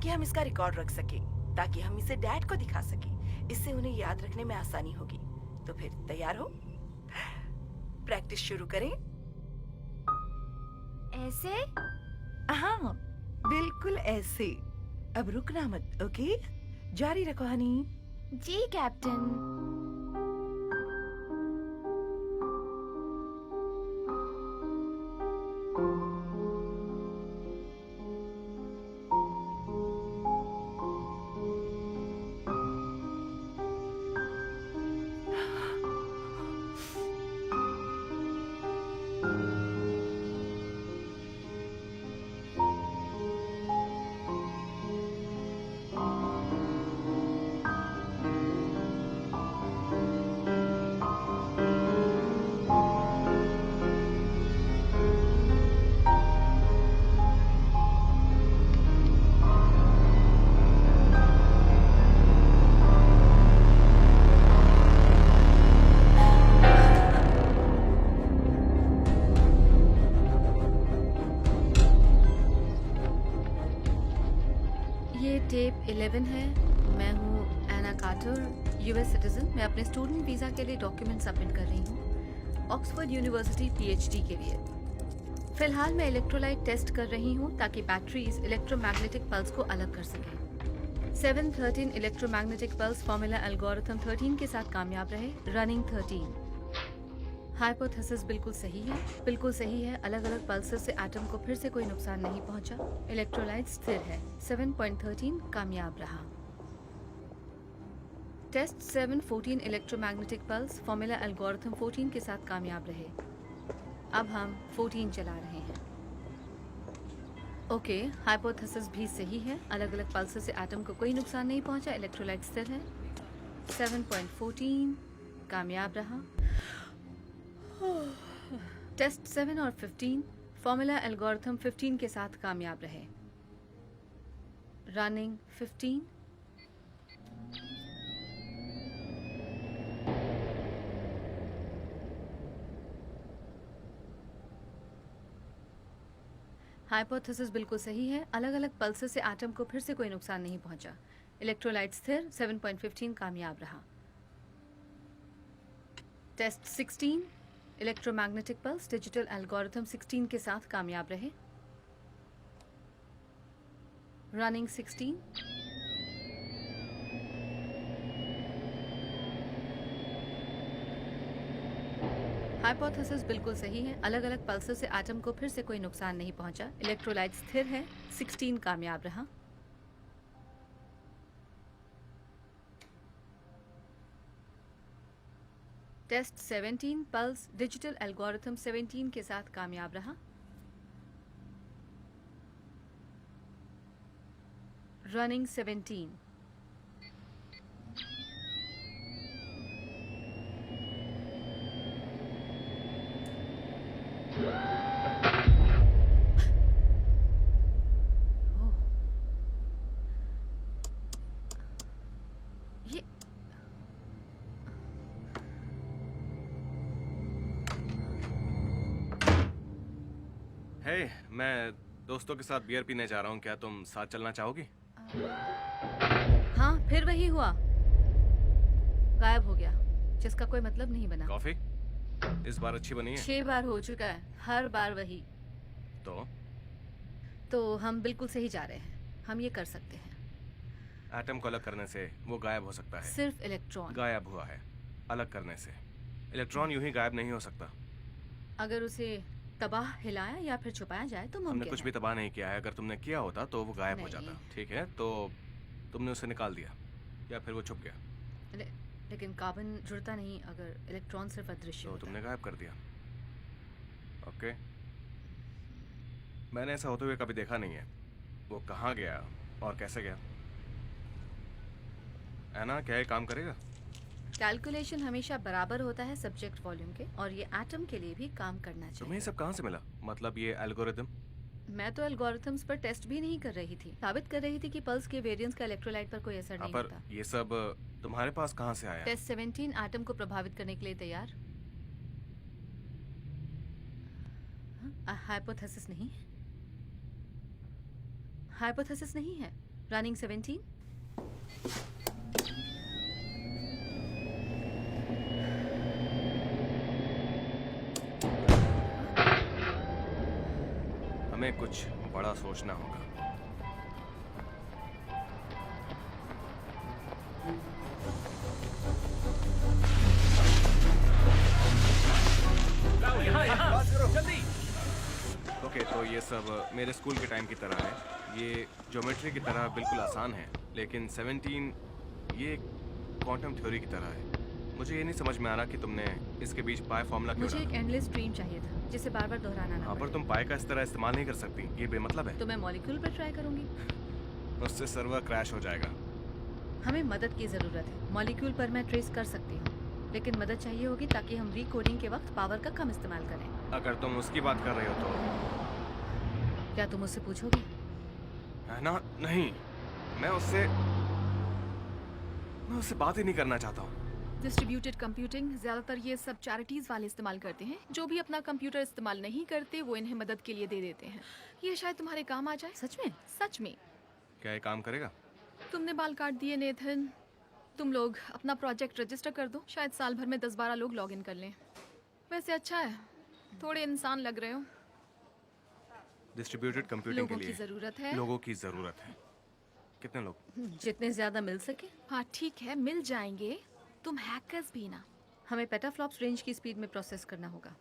ताकि हम इसका रिकॉर्ड रख सके, ताकि हम इसे डैड को दिखा सके। इससे उन्हें याद रखने में आसानी होगी। तो फिर तैयार हो? प्रैक्टिस शुरू करें? ऐसे? हाँ, बिल्कुल ऐसे। अब रुकना मत, ओके? जारी रखो हनी। जी कैप्टन। ये टेप 11 है। मैं हूँ एना कार्टर, यूएस सिटीजन। मैं अपने स्टूडेंट वीज़ा के लिए डॉक्यूमेंट सबमिट कर रही हूँ ऑक्सफोर्ड यूनिवर्सिटी पीएचडी के लिए। फिलहाल मैं इलेक्ट्रोलाइट टेस्ट कर रही हूँ ताकि बैटरीज इलेक्ट्रोमैग्नेटिक पल्स को अलग कर सकें। 713 इलेक्ट्रोमैग्नेटिक पल्स फॉर्मूला एल्गोरिथम 13 के साथ कामयाब रहे। रनिंग 13। हाइपोथेसिस बिल्कुल सही है, बिल्कुल सही है। अलग अलग पल्सेस से एटम को फिर से कोई नुकसान नहीं पहुंचा। इलेक्ट्रोलाइट स्थिर है। 7.13 कामयाब रहा। Test 714 electromagnetic pulse formula algorithm 14 के साथ कामयाब रहे। अब हम 14 चला रहे हैं। ओके, हाइपोथेसिस भी सही है। अलग अलग पल्सेस से एटम को कोई नुकसान नहीं पहुंचा। इलेक्ट्रोलाइट स्थिर है। 7.14 कामयाब रहा। टेस्ट 7 और 15 फॉर्मूला एल्गोरिथम 15 के साथ कामयाब रहे। रनिंग 15। हाइपोथेसिस बिल्कुल सही है। अलग अलग पल्सेस से एटम को फिर से कोई नुकसान नहीं पहुंचा। इलेक्ट्रोलाइट स्थिर। 7.15 कामयाब रहा। Test 16 electromagnetic pulse digital algorithm 16 के साथ कामयाब रहे। रनिंग 16। हाइपोथेसिस बिल्कुल सही है। अलग अलग पल्सेस से एटम को फिर से कोई नुकसान नहीं पहुंचा। इलेक्ट्रोलाइट स्थिर है। 16 कामयाब रहा। टेस्ट 17 पल्स डिजिटल एल्गोरिथम 17 के साथ कामयाब रहा। रनिंग 17। ये हे, मैं दोस्तों के साथ बियर पीने जा रहा हूँ। क्या तुम साथ चलना चाहोगी? हाँ, फिर वही हुआ। गायब हो गया, जिसका कोई मतलब नहीं बना। कॉफी इस बार अच्छी बनी है। 6 बार हो चुका है, हर बार वही। तो हम बिल्कुल सही जा रहे हैं। हम ये कर सकते हैं। एटम को अलग करने से वो गायब हो सकता है। सिर्फ इलेक्ट्रॉन गायब हुआ है अलग करने से। इलेक्ट्रॉन यूं ही गायब नहीं हो सकता। अगर उसे तबाह हिलाया या फिर छुपाया जाए तो हमने मुमकिन कुछ है। भी तबाह नहीं किया है। अगर तुमने किया होता तो वो गायब हो नहीं। जाता। ठीक है, तो तुमने उसे निकाल दिया या फिर वो छुप गया। लेकिन कार्बन जुड़ता नहीं अगर इलेक्ट्रॉन सिर्फ अदृश्य तो होता। तुमने गायब कर दिया। ओके, मैंने ऐसा होते हुए कभी देखा नहीं है। वो कहाँ गया और कैसे गया? एना, क्या ये काम करेगा? कैलकुलेशन हमेशा बराबर होता है सब्जेक्ट वॉल्यूम के, और ये एटम के लिए भी काम करना तुम्हें चाहिए। ये सब कहाँ से मिला? मतलब ये एल्गोरिदम? मैं तो एल्गोरिथम्स पर टेस्ट भी नहीं कर रही थी। साबित कर रही थी कि पल्स के वेरिएंस का इलेक्ट्रोलाइट पर कोई असर नहीं पर होता। ये सब तुम्हारे पास कहाँ से आया? टेस्ट 17 एटम को प्रभावित करने के लिए तैयार। हाइपोथेसिस नहीं है। हाइपोथेसिस नहीं है। Running 17. हमें कुछ बड़ा सोचना होगा। ओके, तो ये सब मेरे स्कूल के टाइम की तरह है। ये ज्योमेट्री की तरह बिल्कुल आसान है, लेकिन 17 ये क्वांटम थ्योरी की तरह है। मुझे ये नहीं समझ में आ रहा कि तुमने इसके बीच पाई फॉर्मूला क्यों मुझे एक डाला। एंडलेस स्ट्रीम चाहिए था जिसे बार बार दोहराना ना हाँ, पर पड़े। तुम पाई का इस तरह इस्तेमाल नहीं कर सकती, ये बेमतलब है। तो मैं मॉलिक्यूल पर ट्राई करूंगी। उससे सर्वर क्रैश हो जाएगा। हमें मदद की ज़रूरत है। मॉलिक्यूल पर मैं ट्रेस कर सकती हूँ, लेकिन मदद चाहिए होगी ताकि हम रीकोडिंग के वक्त पावर का कम इस्तेमाल करें। अगर तुम उसकी बात कर रहे हो तो क्या तुम उससे पूछोगे? है ना? नहीं, मैं उससे बात ही नहीं करना चाहता हूँ। डिस्ट्रीब्यूटेड कंप्यूटिंग ज़्यादातर ये सब चैरिटीज़ वाले इस्तेमाल करते हैं। जो भी अपना कंप्यूटर इस्तेमाल नहीं करते वो इन्हें मदद के लिए दे देते हैं। ये शायद तुम्हारे काम आ जाए। सच में? सच में। क्या ये काम करेगा? तुमने बाल काट दिए नेथन। तुम लोग अपना प्रोजेक्ट रजिस्टर कर दो, शायद साल भर में 10-12 लोग लॉग इन कर लें। वैसे अच्छा है, थोड़े इंसान लग रहे हो। डिस्ट्रीब्यूटेड कंप्यूटिंग के लोगों की लिए ज़रूरत है। लोगों की ज़रूरत है। कितने लोग? जितने ज़्यादा मिल सके। हाँ ठीक है, मिल जाएंगे। तुम हैकर्स भी ना। हमें पेटाफ्लॉप्स रेंज की स्पीड में प्रोसेस करना होगा।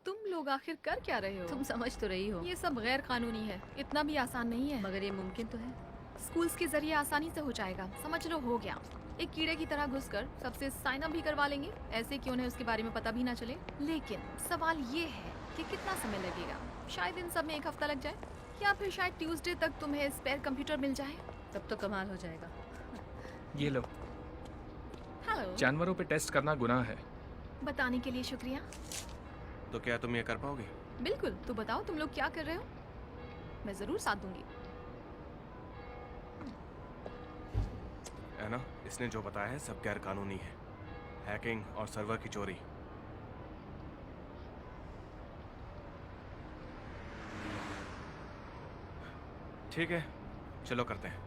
तुम लोग आखिर कर क्या रहे हो? तुम समझ तो रही हो, ये सब गैर कानूनी है, इतना भी आसान नहीं है। मगर ये मुमकिन तो है। स्कूल्स के जरिए आसानी से हो जाएगा, समझ लो हो गया। एक कीड़े की तरह घुसकर सबसे साइन अप भी करवा लेंगे, ऐसे कि उन्हें उसके बारे में पता भी ना चले। लेकिन सवाल ये है कि कितना समय लगेगा। शायद इन सब में 1 हफ्ता लग जाए, या फिर शायद ट्यूसडे तक तुम्हें स्पेयर कंप्यूटर मिल जाए। तब तो कमाल हो जाएगा। ये लो, हेलो, जानवरों पे टेस्ट करना गुनाह है। बताने के लिए शुक्रिया। तो क्या तुम ये कर पाओगे? बिल्कुल, तो बताओ तुम लोग क्या कर रहे हो, मैं जरूर साथ दूंगी। है ना, इसने जो बताया है सब गैर कानूनी है। हैकिंग और सर्वर की चोरी। ठीक है, चलो करते हैं।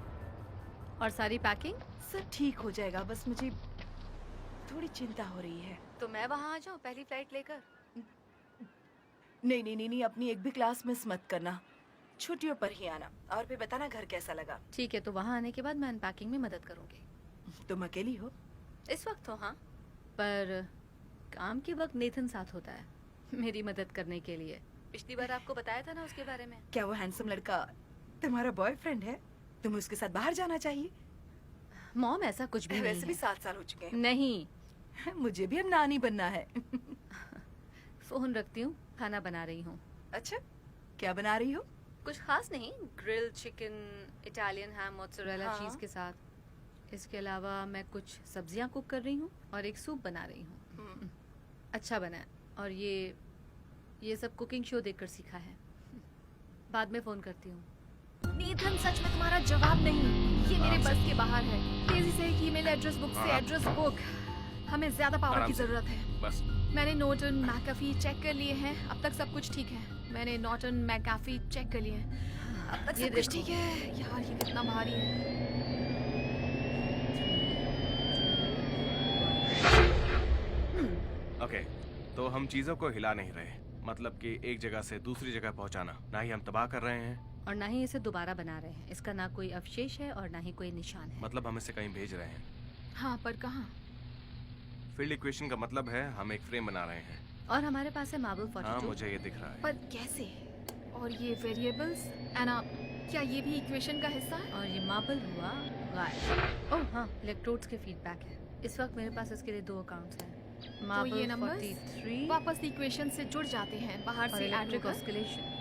और सारी पैकिंग? सब ठीक हो जाएगा, बस मुझे थोड़ी चिंता हो रही है। तो मैं वहाँ आ जाऊँ पहली फ्लाइट लेकर? नहीं नहीं नहीं नहीं, अपनी एक भी क्लास मिस मत करना। छुट्टियों पर ही आना, और फिर बताना घर कैसा लगा। ठीक है, तो वहाँ आने के बाद मैं अनपैकिंग में मदद करूँगी। तुम अकेली हो? इस वक्त तो हाँ, पर काम के वक्त नेथन साथ होता है मेरी मदद करने के लिए। पिछली बार आपको बताया था ना उसके बारे में। क्या वो हैंडसम लड़का तुम्हारा बॉयफ्रेंड है? तुम्हें उसके साथ बाहर जाना चाहिए। मॉम, ऐसा कुछ भी वैसे भी नहीं 7 साल हो चुके है। नहीं, हैं। मुझे भी अब नानी बनना है। फोन रखती हूँ, खाना बना रही हूँ। अच्छा, क्या बना रही हो? कुछ खास नहीं, ग्रिल चिकन, इटालियन हैम, मोज़रेला हाँ। चीज़ के साथ। इसके अलावा मैं कुछ सब्जियां कुक कर रही हूँ और एक सूप बना रही हूँ। अच्छा बना है, और ये सब कुकिंग शो देखकर सीखा है। बाद में फ़ोन करती हूँ। नेथन, सच में तुम्हारा जवाब नहीं, ये मेरे आराम से। बस के बाहर है। तेजी से एक ईमेल एड्रेस बुक से आराम। Address book. हमें ज्यादा पावर आराम की से। जरूरत है। बस। मैंने नॉर्टन मैकाफी चेक कर लिए हैं, अब तक सब कुछ ठीक है। मैंने नॉर्टन मैकाफी चेक कर लिए हैं, अब तक ये सब कुछ देखो। ठीक है। यार ये कितना भारी है। ओके, तो हम चीजों को हिला नहीं रहे, मतलब कि एक जगह से दूसरी जगह पहुंचाना। ना ही हम तबाह कर रहे हैं, और ना ही इसे दोबारा बना रहे हैं। इसका ना कोई अवशेष है और ना ही कोई निशान है। मतलब हम इसे कहीं भेज रहे हैं। हाँ, पर कहाँ? फील्ड इक्वेशन का मतलब है हम एक फ्रेम बना रहे हैं। और हमारे पास है मार्बल हाँ, 42। मुझे ये दिख रहा है। पर कैसे? और ये वेरिएबल्स एना, क्या ये भी इक्वेशन का हिस्सा है? और ये मार्बल हुआ गायब। ओह हाँ, इलेक्ट्रोड्स के फीडबैक है। इस वक्त मेरे पास इसके लिए 2 अकाउंट्स हैं। तो मार्बल ये नंबर्स 43 वापस इक्वेशन से जुड़ जाते हैं बाहर और से ऐड इलेक्ट्रिक होकर। ऑस्किलेशन।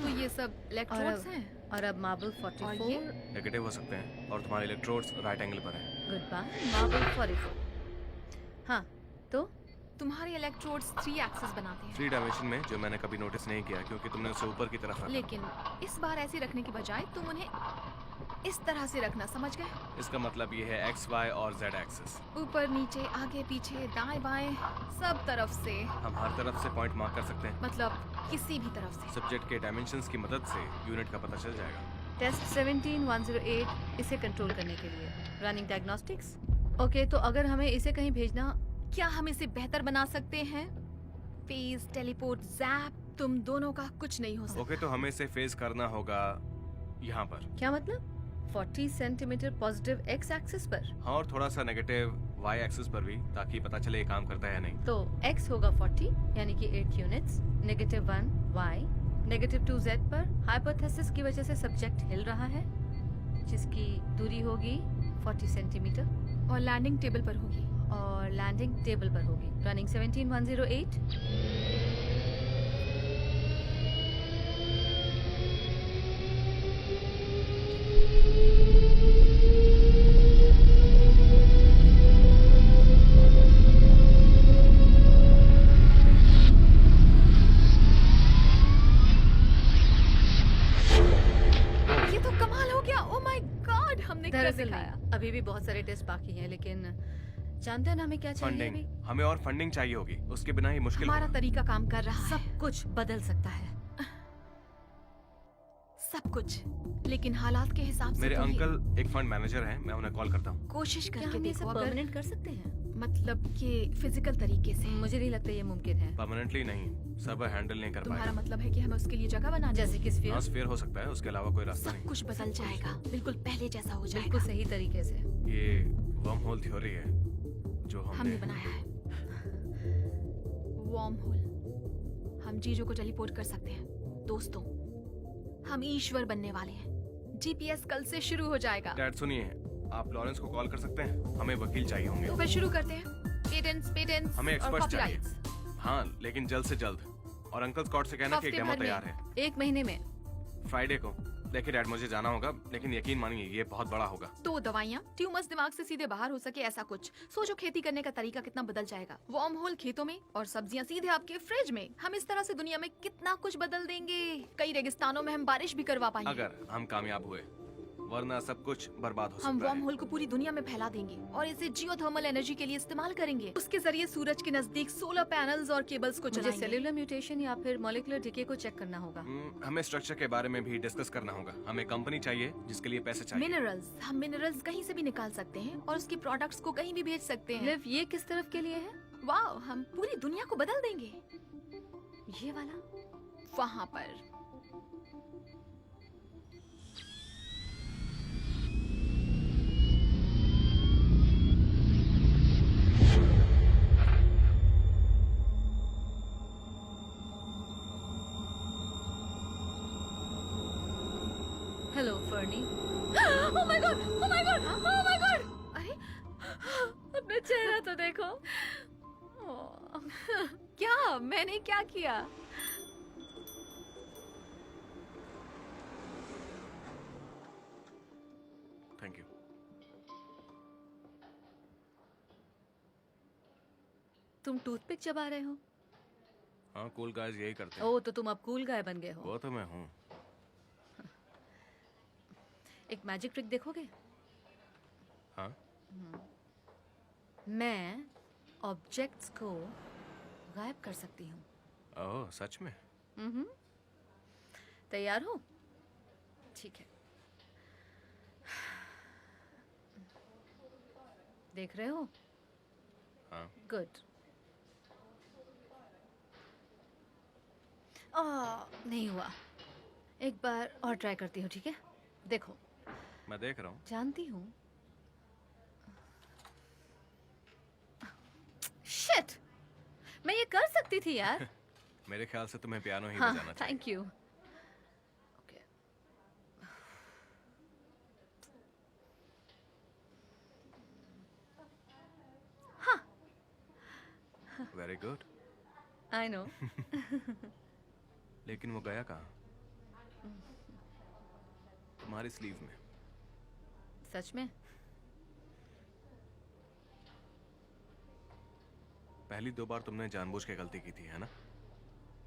तो ये सब इलेक्ट्रोड्स हैं। और अब मार्बल और 44। ये? नेगेटिव हो सकते हैं, और तुम्हारे इलेक्ट्रोड्स राइट एंगल पर हैं। Goodbye marble 44। हाँ, तो तुम्हारे इलेक्ट्रोड्स 3 एक्सिस बनाते हैं। 3 डायमेंशन में, जो मैंने कभी नोटिस नहीं किया क्योंकि तुमने उसे ऊपर की तरफ रखा। लेकिन इस बार ऐसे रखने के बजाय तुम उन्हें इस तरह से रखना, समझ गए? इसका मतलब ये है एक्स, वाई और जेड एक्सिस। ऊपर नीचे आगे पीछे दाएं बाएं सब तरफ से, हम हर तरफ से पॉइंट मार्क कर सकते हैं। मतलब किसी भी तरफ से। सब्जेक्ट के डायमेंशंस की मदद से यूनिट का पता चल जाएगा। टेस्ट 17108 इसे कंट्रोल करने के लिए। Running diagnostics. ओके, तो अगर हमें इसे कहीं भेजना, क्या हम इसे बेहतर बना सकते हैं? फेज, टेलीपोर्ट, जैप, तुम दोनों का कुछ नहीं हो सकता। ओके, तो हमें इसे फेस करना होगा यहाँ पर। क्या मतलब? 40 सेंटीमीटर पॉजिटिव एक्स एक्सिस पर। हाँ, और थोड़ा सा नेगेटिव वाई एक्सिस पर भी, ताकि पता चले ये काम करता है या नहीं। तो x होगा 40 यानी कि 8 यूनिट्स, -1 y, -2 z पर हाइपोथेसिस की वजह से सब्जेक्ट हिल रहा है, जिसकी दूरी होगी 40 सेंटीमीटर और लैंडिंग टेबल पर होगी। और लैंडिंग टेबल पर होगी। रनिंग 17108। ये तो कमाल हो गया। ओह माय गॉड, हमने कर दरअसल दिखाया। नहीं, अभी भी बहुत सारे टेस्ट बाकी हैं, लेकिन जानते हैं ना हमें क्या चाहिए फंडिंग, अभी? हमें और फंडिंग चाहिए होगी, उसके बिना ही मुश्किल हमारा होगा। तरीका काम कर रहा है। सब कुछ बदल सकता है। सब कुछ, लेकिन हालात के हिसाब से मेरे तो ये- अंकल एक फंड मैनेजर हैं, मैं उन्हें कॉल करता हूँ। कोशिश क्या करके हम देखो, इसे अगर परमानेंट कर सकते हैं? मतलब कि फिजिकल तरीके से। मुझे नहीं लगता ये मुमकिन है। परमानेंटली नहीं, सर्वर हैंडल नहीं कर तुम्हारा पाएगा। मतलब है कि हमें उसके लिए जगह बनानी जैसे होगी। कि स्फीयर। हाँ, स्फीयर हो सकता है, उसके अलावा कोई रास्ता सब नहीं। कुछ बदल जाएगा, बिल्कुल पहले जैसा हो बिल्कुल जाएगा। सही तरीके से। ये वर्म होल थ्योरी है जो हमने बनाया है वॉर्म होल। हम चीजों को टेलीपोर्ट कर सकते हैं। दोस्तों, हम ईश्वर बनने वाले हैं। जीपीएस कल से शुरू हो जाएगा। डैड सुनिए, आप लॉरेंस को कॉल कर सकते हैं? हमें वकील चाहिए होंगे। तो फिर शुरू करते हैं। पेटेंट्स हमें और एक्सपर्ट चाहिए। कॉपीराइट्स। हाँ, लेकिन जल्द से जल्द। और अंकल स्कॉट से कहना कि एक हफ्ते डेमो भर में। तैयार है 1 महीने में। फ्राइडे को। देखिए डैड, मुझे जाना होगा, लेकिन यकीन मानिए ये बहुत बड़ा होगा। तो दवाइयाँ, ट्यूमर्स दिमाग से सीधे बाहर हो सके, ऐसा कुछ। सोचो खेती करने का तरीका कितना बदल जाएगा। वार्म होल खेतों में और सब्जियां सीधे आपके फ्रिज में। हम इस तरह से दुनिया में कितना कुछ बदल देंगे। कई रेगिस्तानों में हम बारिश भी करवा पाएंगे। अगर हम कामयाब हुए, वरना सब कुछ बर्बाद हो हम सकता वार्म है। होल को पूरी दुनिया में फैला देंगे और इसे जियोथर्मल एनर्जी के लिए इस्तेमाल करेंगे। उसके जरिए सूरज के नजदीक सोलर पैनल्स और केबल्स को मुझे चलाएंगे। सेलुलर म्यूटेशन या फिर मॉलिक्यूलर डिके को चेक करना होगा। हमें स्ट्रक्चर के बारे में भी डिस्कस करना होगा। हमें कंपनी चाहिए जिसके लिए पैसे चाहिए। मिनरल्स, हम मिनरल्स कहीं से भी निकाल सकते हैं और उसके प्रोडक्ट्स को कहीं भी भेज सकते हैं। लिव, ये किस तरफ के लिए है? वाह, हम पूरी दुनिया को बदल देंगे। ये वाला? वहाँ पर hello फर्नी। Oh my God! Oh my God! Oh my God! अरे, अपना चेहरा तो देखो। क्या? मैंने क्या किया? Thank you. तुम टूथपिक चबा रहे हो? हाँ, कूल गाइस यही करते हैं। ओह, तो तुम अब कूल गाय बन गए हो। वो तो मैं हूँ। एक मैजिक ट्रिक देखोगे? हाँ, मैं ऑब्जेक्ट्स को गायब कर सकती हूँ। ओह सच में? तैयार हो? ठीक है। देख रहे हो? हाँ। गुड। नहीं हुआ। एक बार और ट्राई करती हूँ, ठीक है? देखो, मैं देख रहा हूँ। जानती हूँ। शिट! मैं ये कर सकती थी यार। मेरे ख्याल से तुम्हें पियानो ही हाँ, बजाना चाहिए। Thank you. Okay. Very good. I know. लेकिन वो गया कहाँ? तुम्हारी स्लीव में। सच में? पहली 2 बार तुमने जानबूझ के गलती की थी, है ना?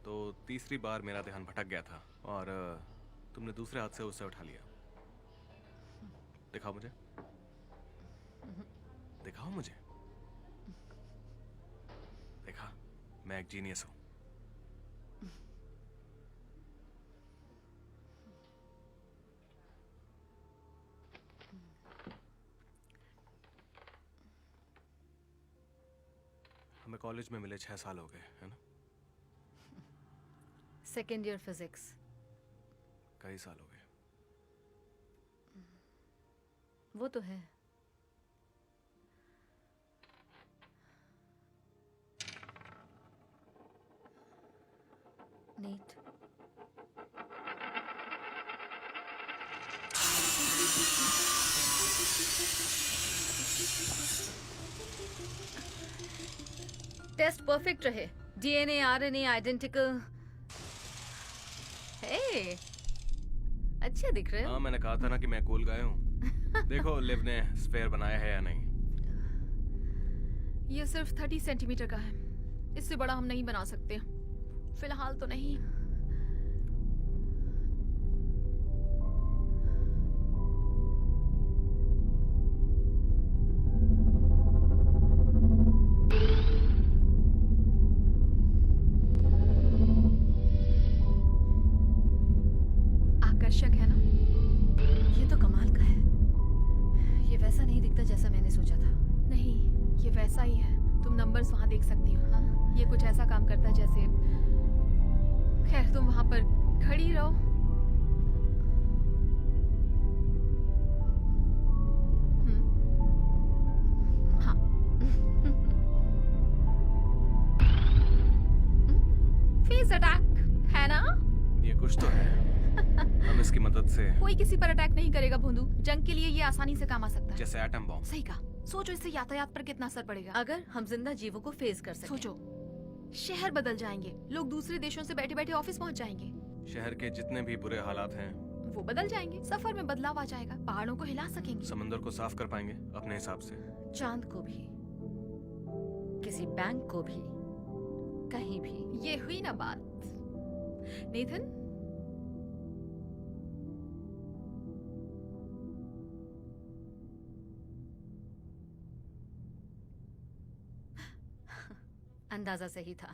तो तीसरी बार मेरा ध्यान भटक गया था और तुमने दूसरे हाथ से उसे उठा लिया। दिखाओ मुझे। दिखाओ मुझे। देखा, मैं एक जीनियस हूं। हमें कॉलेज में मिले 6 साल हो गए, है ना? Second year physics. कई साल हो गए। वो तो है। नीट। टेस्ट परफेक्ट रहे। DNA RNA identical. हे, अच्छे दिख रहे हो। हाँ, मैंने कहा था ना कि मैं कूल गाय हूँ। देखो लिव ने स्फेयर बनाया है या नहीं। ये सिर्फ 30 सेंटीमीटर का है, इससे बड़ा हम नहीं बना सकते फिलहाल तो नहीं। आकर्षक है ना? ये तो कमाल का है। ये वैसा नहीं दिखता जैसा मैंने सोचा था। नहीं, ये वैसा ही है। तुम नंबर्स वहां देख सकती हो। हाँ, ये कुछ ऐसा काम करता है जैसे। खैर, तुम वहां पर खड़ी रहो। हाँ। फेस अटैक है ना? ये कुछ तो है। हम इसकी मदद से, कोई किसी पर अटैक नहीं करेगा भोंदू। जंग के लिए ये आसानी से काम आ सकता है। जैसे एटम बॉम्ब। सही कहा। सोचो इससे यातायात पर कितना असर पड़ेगा। अगर हम जिंदा जीवों को फेस कर सकें। सोचो, शहर बदल जाएंगे। लोग दूसरे देशों से बैठे बैठे ऑफिस पहुंच जाएंगे। शहर के जितने भी बुरे हालात हैं, वो बदल जाएंगे। सफर में बदलाव आ जाएगा। पहाड़ों को हिला सकेंगे। समंदर को साफ कर पाएंगे अपने हिसाब से। चांद को भी, किसी बैंक को भी, कहीं भी। ये हुई ना बात। नेथन, अंदाजा सही था।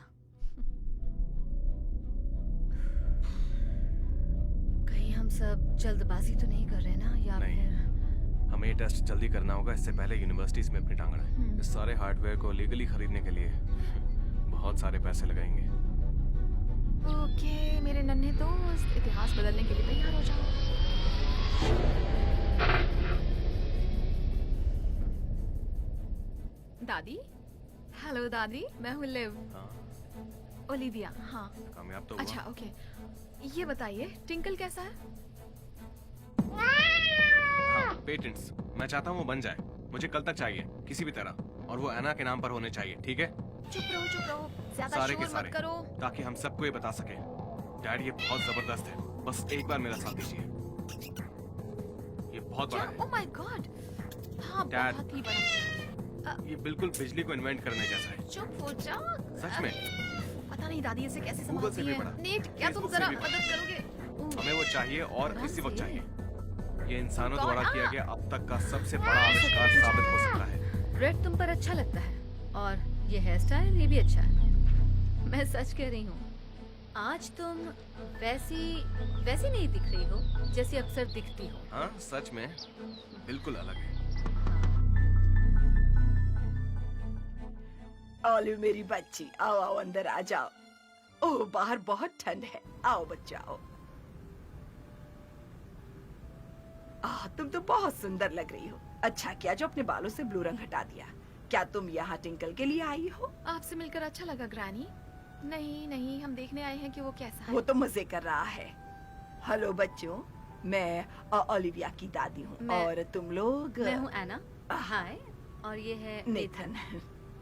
कहीं हम सब जल्दबाजी तो नहीं कर रहे ना, या नहीं। फिर हमें ये टेस्ट जल्दी करना होगा, इससे पहले यूनिवर्सिटीज में अपनी टांग अड़ाएं। इस सारे हार्डवेयर को लीगली खरीदने के लिए बहुत सारे पैसे लगाएंगे। ओके मेरे नन्हे दोस्त, इतिहास बदलने के लिए तैयार हो जाओ। दादी, हेलो दादी, मैं हूँ लिव। हाँ, ओलिविया। हाँ, कामयाब तो हुआ। अच्छा ओके। ये बताइए टिंकल कैसा है? हाँ, पेटेंट्स मैं चाहता हूँ वो बन जाए। मुझे कल तक चाहिए किसी भी तरह, और वो एना के नाम पर होने चाहिए, ठीक है? चुप रहो, ज्यादा सारे के शोर सारे, मत करो। ताकि हम सबको ये बता सके डैड ये बहुत जबरदस्त है। बस एक बार मेरा साथ दीजिए। ये बहुत क्या? बड़ा है। Oh my God. हाँ, Dad. बहुत ही बड़ा। ये बिल्कुल बिजली को इन्वेंट करने जैसा है। चुप हो जा। सच में। पता नहीं दादी इसे कैसे Google से संभालती भी है। बड़ा। नेट, क्या तुम Facebook से जरा भी बड़ा। मदद करोगे? हमें वो चाहिए और आराम इसी वक्त से। चाहिए। ये इंसानों कौन? द्वारा किया आ! गया अब तक का सबसे बड़ा आविष्कार साबित हो सकता है। रेड तुम पर अच्छा लगता है, और ये हेयर स्टाइल ये भी अच्छा है। मैं सच कह रही हूँ, आज तुम वैसी नहीं दिख रही हो जैसी अक्सर दिखती हो। हाँ, सच में बिल्कुल अलग है। ओली मेरी बच्ची, आओ आओ अंदर आ जाओ। ओह बाहर बहुत ठंड है। आओ बच्चा आओ। तुम तो बहुत सुंदर लग रही हो। अच्छा किया जो अपने बालों से ब्लू रंग हटा दिया। क्या तुम यहाँ टिंकल के लिए आई हो? आपसे मिलकर अच्छा लगा ग्रैनी। नहीं नहीं, हम देखने आए हैं कि वो कैसा है। वो तो मजे कर रहा है। हेलो बच्चों, मैं ओलिविया की दादी हूँ। मैं- और तुम लोग? मैं हूँ एना। हाय। और ये है नेथन।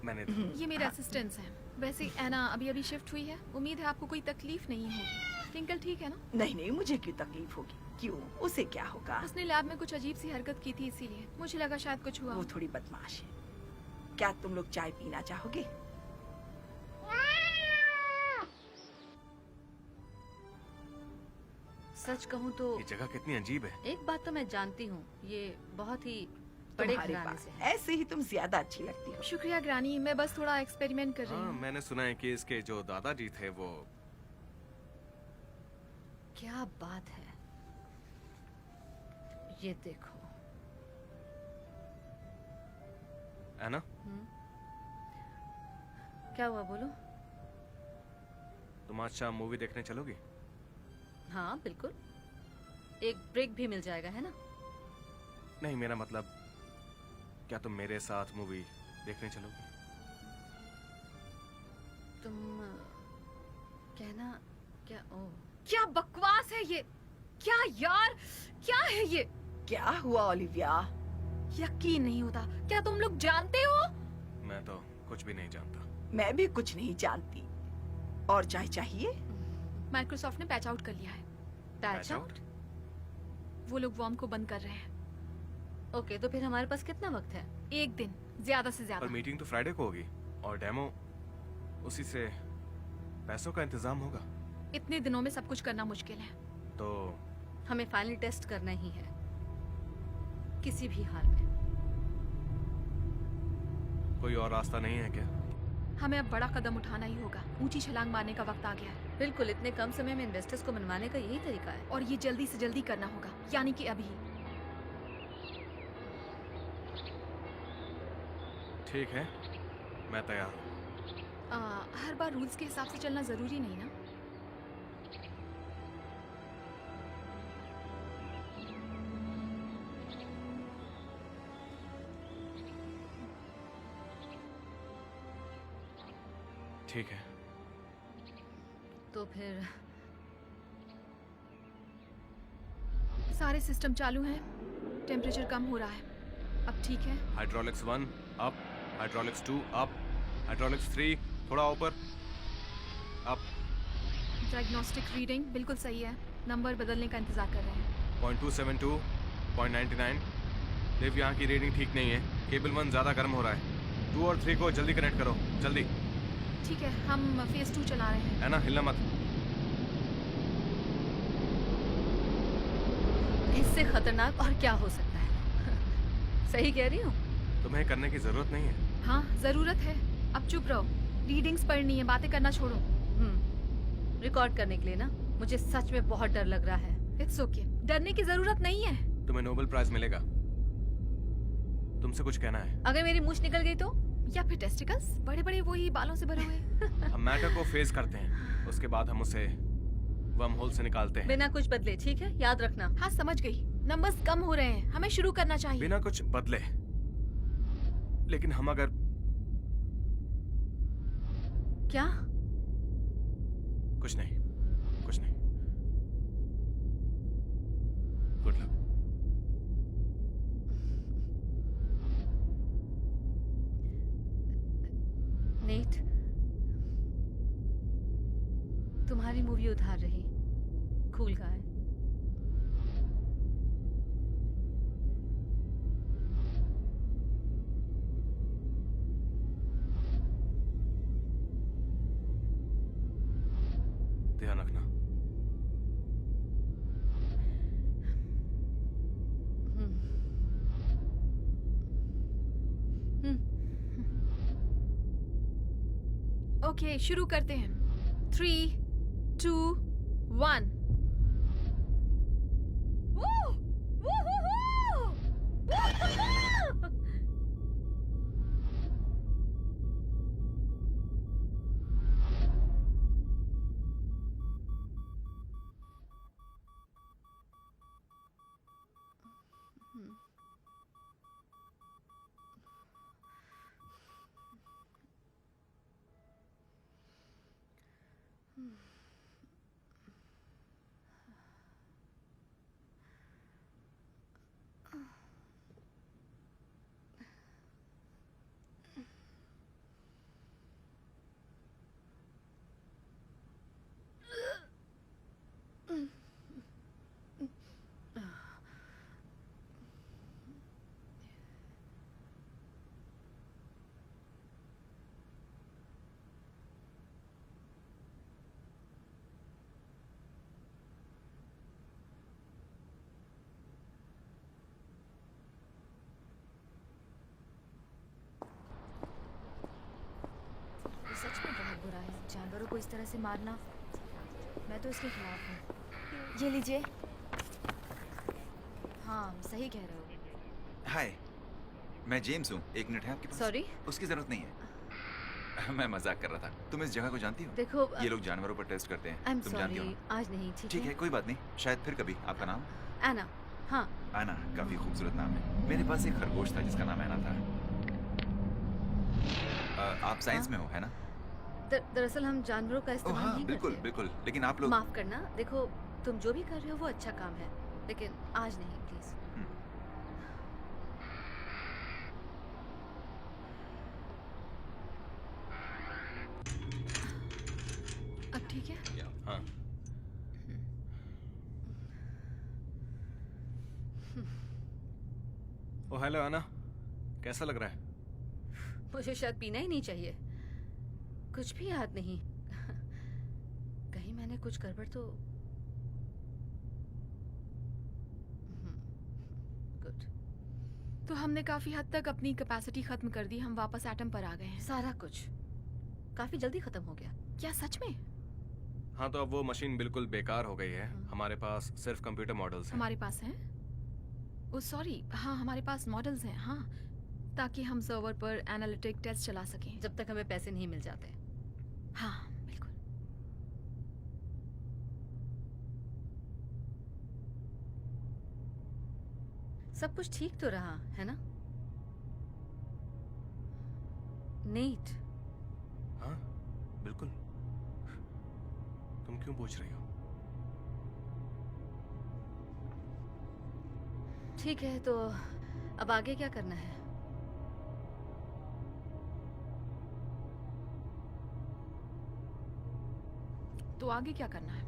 मैंने ये मेरे असिस्टेंट्स हैं। वैसे एना अभी शिफ्ट हुई है। उम्मीद है आपको कोई तकलीफ नहीं होगी। टिंकल ठीक है ना? नहीं नहीं, मुझे क्यों तकलीफ होगी? क्यों, उसे क्या होगा? उसने लैब में कुछ अजीब सी हरकत की थी, इसीलिए मुझे लगा शायद कुछ हुआ। वो थोड़ी बदमाश है। क्या तुम लोग चाय पीना चाहोगे? सच कहूँ तो ये जगह कितनी अजीब है। एक बात तो मैं जानती हूँ, ये बहुत ही बड़े तुम्हारे घराने पास से है। ऐसे ही तुम ज्यादा अच्छी लगती हो। शुक्रिया ग्रानी, मैं बस थोड़ा एक्सपेरिमेंट कर रही हाँ, हूँ। मैंने सुना है कि इसके जो दादाजी थे वो। क्या बात है, ये देखो। है ना? क्या हुआ बोलो? तुम आज शाम मूवी देखने चलोगी? हाँ बिल्कुल, एक ब्रेक भी मिल जाएगा, है ना? नहीं, मेरा मतलब क्या तुम मेरे साथ मूवी देखने चलोगी? तुम कहना क्या? ओ क्या बकवास है ये? क्या यार, क्या है ये? क्या हुआ ओलिविया? यकीन नहीं होता। क्या तुम लोग जानते हो? मैं तो कुछ भी नहीं जानता। मैं भी कुछ नहीं जानती। और चाय चाहिए? माइक्रोसॉफ्ट ने पैच आउट कर लिया है। Patch out? वो लोग वॉर्म को बंद कर रहे हैं। ओके, तो फिर हमारे पास कितना वक्त है? एक दिन, ज्यादा से और ज्यादा। मीटिंग तो फ्राइडे को होगी और डेमो उसी से पैसों का इंतजाम होगा। इतने दिनों में सब कुछ करना मुश्किल है। तो हमें फाइनल टेस्ट करना ही है, किसी भी हाल में। कोई और रास्ता नहीं है क्या? हमें अब बड़ा कदम उठाना ही होगा। ऊंची छलांग मारने का वक्त आ गया है बिल्कुल, इतने कम समय में इन्वेस्टर्स को मनवाने का यही तरीका है। और ये जल्दी से जल्दी करना होगा, यानी कि अभी। ठीक है, मैं तैयार हूँ। हर बार रूल्स के हिसाब से चलना जरूरी नहीं ना। ठीक है। तो फिर सारे सिस्टम चालू हैं, टेम्परेचर कम हो रहा है। अब ठीक है। Hydraulics 1 up, hydraulics 2 up, hydraulics 3 थोड़ा ऊपर, अप। डायग्नोस्टिक रीडिंग बिल्कुल सही है। नंबर बदलने का इंतजार कर रहे हैं। 0.272, 0.99। लिव, यहाँ की रीडिंग ठीक नहीं है। केबल 1 ज़्यादा गर्म हो रहा है। 2 और 3 को जल्दी कनेक्ट करो, जल्दी। ठीक है, हम फेज 2 चला रहे हैं। है ना, हिलना मत। इससे खतरनाक और क्या हो सकता है? सही कह रही हूँ? तुम्हें करने की जरूरत नहीं है। हाँ, जरूरत है। अब चुप रहो, रीडिंग्स पढ़नी है, बातें करना छोड़ो। रिकॉर्ड करने के लिए ना। मुझे सच में बहुत डर लग रहा है। इट्स ओके, डरने की जरूरत नहीं है। तुम्हें नोबेल प्राइज मिलेगा। तुमसे कुछ कहना है? अगर मेरी मूंछ निकल गई तो? या फिर टेस्टिकल्स, बड़े बड़े वही बालों से भरे हुए। हम मैटर को फेस करते हैं, उसके बाद हम उसे वर्म होल से निकालते हैं। बिना कुछ बदले, ठीक है? याद रखना। हाँ, समझ गई। नंबर्स कम हो रहे हैं, हमें शुरू करना चाहिए। बिना कुछ बदले। लेकिन हम अगर क्या? कुछ नहीं, कुछ नहीं। Good luck. नेट, तुम्हारी मूवी उधार रही। Cool guy. ध्यान रखना। ओके, शुरू करते हैं। 3, 2, 1। सच में बहुत बुरा है जानवरों को इस तरह से मारना। मैं तो इसके खिलाफ हूँ। ये लीजिए। हाँ, सही कह रहे हो। हाय, मैं जेम्स हूँ। एक मिनट है आपके पास? सॉरी? उसकी जरूरत नहीं है। मैं मजाक कर रहा था। तुम इस जगह को जानती हो? देखो ये लोग जानवरों पर टेस्ट करते हैं। आई एम तुम जानती हो सॉरी, ना? आज नहीं। ठीक है, कोई बात नहीं, शायद फिर कभी। आपका नाम? एना। हाँ, आना, काफी खूबसूरत नाम है। मेरे पास एक खरगोश था जिसका नाम ऐना था। आप साइंस में हो, है ना? दरअसल हम जानवरों का ओह इस्तेमाल हाँ, नहीं बिल्कुल करते। बिल्कुल। लेकिन आप लोग माफ करना, देखो तुम जो भी कर रहे हो वो अच्छा काम है, लेकिन आज नहीं प्लीज। अब ठीक है? हाँ। ओ हेलो आना, कैसा लग रहा है? मुझे शायद पीना ही नहीं चाहिए, कुछ भी याद नहीं। कहीं मैंने कुछ गड़बड़ तो। गुड। तो हमने काफी हद तक अपनी कैपेसिटी खत्म कर दी, हम वापस एटम पर आ गए हैं। सारा कुछ काफी जल्दी खत्म हो गया। क्या सच में? हाँ, तो अब वो मशीन बिल्कुल बेकार हो गई है। हमारे पास सिर्फ कंप्यूटर मॉडल्स हैं। हमारे पास हैं? ओ सॉरी, हाँ हमारे पास मॉडल्स हैं, हाँ, ताकि हम सर्वर पर एनालिटिक टेस्ट चला सकें। जब तक हमें पैसे नहीं मिल जाते। हाँ बिल्कुल। सब कुछ ठीक तो रहा है ना? नेट। हाँ बिल्कुल। तुम क्यों पूछ रही हो? ठीक है, तो अब आगे क्या करना है? तो आगे क्या करना है?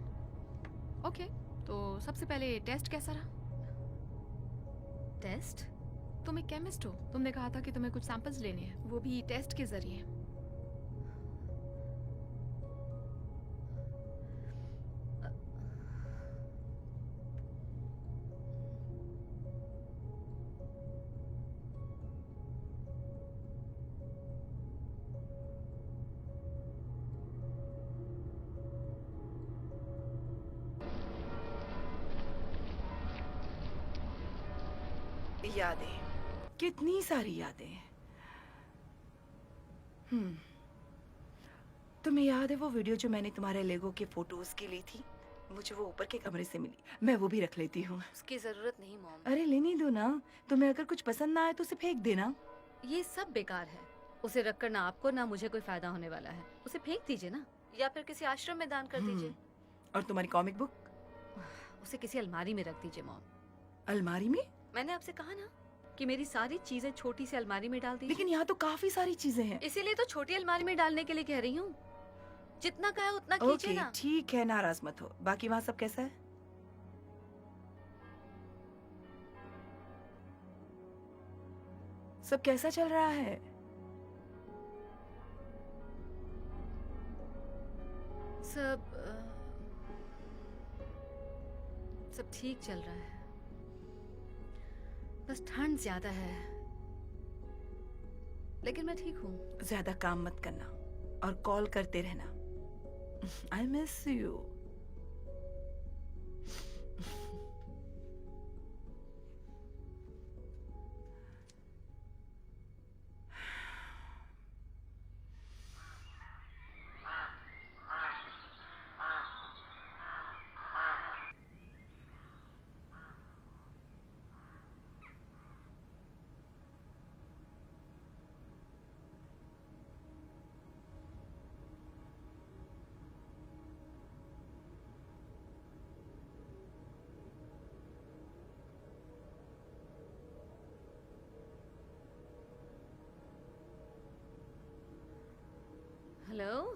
ओके, तो सबसे पहले टेस्ट कैसा रहा? टेस्ट? तुम एक केमिस्ट हो, तुमने कहा था कि तुम्हें कुछ सैंपल्स लेने हैं, वो भी टेस्ट के जरिए। यादें, कितनी सारी यादें। तुम्हें याद है वो वीडियो जो मैंने तुम्हारे लेगो के फोटोज की ली थी? मुझे वो ऊपर के कमरे से मिली, मैं वो भी रख लेती हूँ। उसकी जरूरत नहीं मॉम। अरे लेने दो ना, तुम्हें अगर कुछ पसंद ना आए तो उसे फेंक देना। ये सब बेकार है, उसे रखकर ना आपको ना मुझे कोई फायदा होने वाला है। उसे फेंक दीजिए ना, या फिर किसी आश्रम में दान कर दीजिए। और तुम्हारी कॉमिक बुक? उसे किसी अलमारी में रख दीजिए मॉम। अलमारी में? मैंने आपसे कहा ना कि मेरी सारी चीजें छोटी सी अलमारी में डाल दीजिए। लेकिन यहाँ तो काफी सारी चीजें हैं। इसीलिए तो छोटी अलमारी में डालने के लिए कह रही हूँ। जितना कहा है उतना कीजिए ओके ना। ठीक है, नाराज मत हो। बाकी वहाँ सब कैसा है? सब कैसा चल रहा है? सब ठीक चल रहा है, बस ठंड ज्यादा है, लेकिन मैं ठीक हूँ। ज्यादा काम मत करना और कॉल करते रहना। I miss you. हेलो,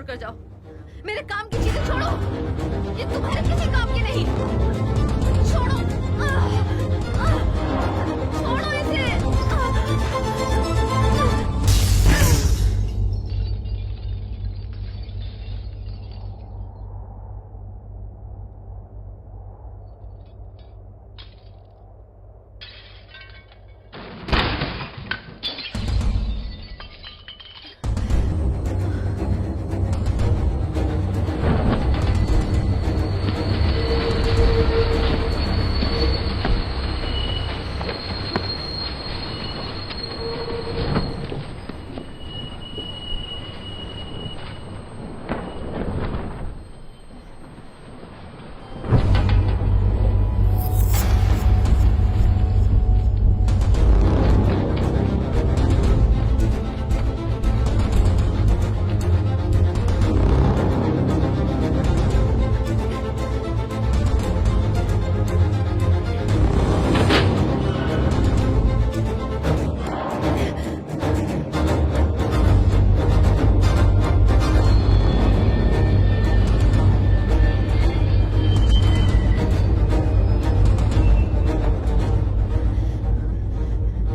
कर जाओ। मेरे काम की चीजें छोड़ो, ये तुम्हारे किसी काम की नहीं। छोड़ो, छोड़ो इसे।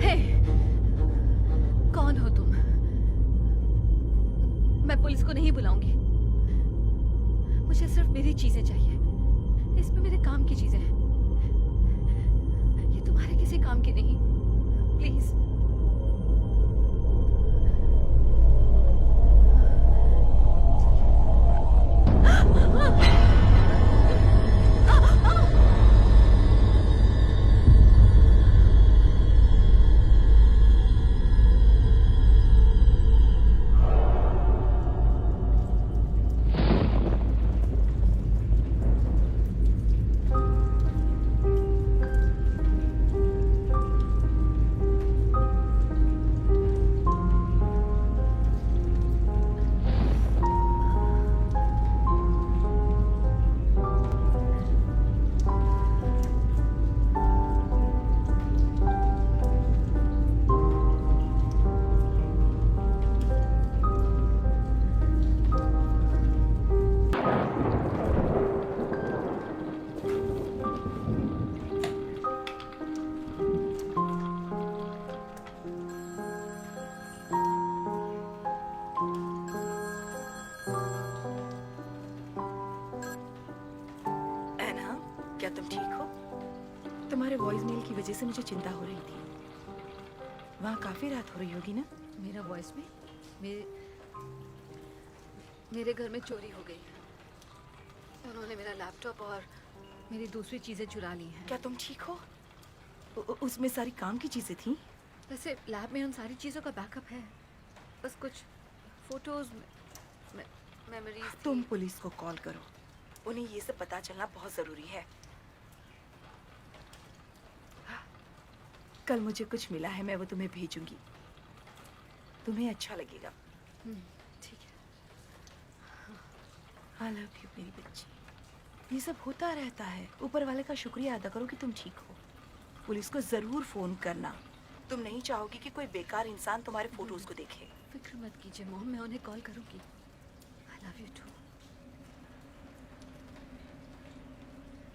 हे, कौन हो तुम? मैं पुलिस को नहीं बुलाऊंगी। मुझे सिर्फ मेरी चीजें चाहिए। इसमें मेरे काम की चीजें हैं। ये तुम्हारे किसी काम की नहीं। प्लीज। क्या तुम ठीक हो? तुम्हारे वॉइस मेल की वजह से मुझे चिंता हो रही थी। वहाँ काफी रात हो रही होगी ना? मेरा वॉइस में मेरे घर में चोरी हो गई है। उन्होंने मेरा लैपटॉप और मेरी दूसरी चीजें चुरा ली हैं। क्या तुम ठीक हो? उसमें सारी काम की चीजें थी? वैसे लैब में उन सारी चीजों का बैकअप है, बस कुछ फोटोज, मेमोरीज। तुम पुलिस को कॉल करो, उन्हें ये सब पता चलना बहुत जरूरी है। कल मुझे कुछ मिला है, मैं वो तुम्हें भेजूंगी, तुम्हें अच्छा लगेगा। ठीक है। आई लव यू मेरी बच्ची। ये सब होता रहता है, ऊपर वाले का शुक्रिया अदा करो कि तुम ठीक हो। पुलिस को जरूर फोन करना। तुम नहीं चाहोगी कि कोई बेकार इंसान तुम्हारे फोटोज को देखे। फिक्र मत कीजिए मॉम, मैं उन्हें कॉल करूंगी। I love you too.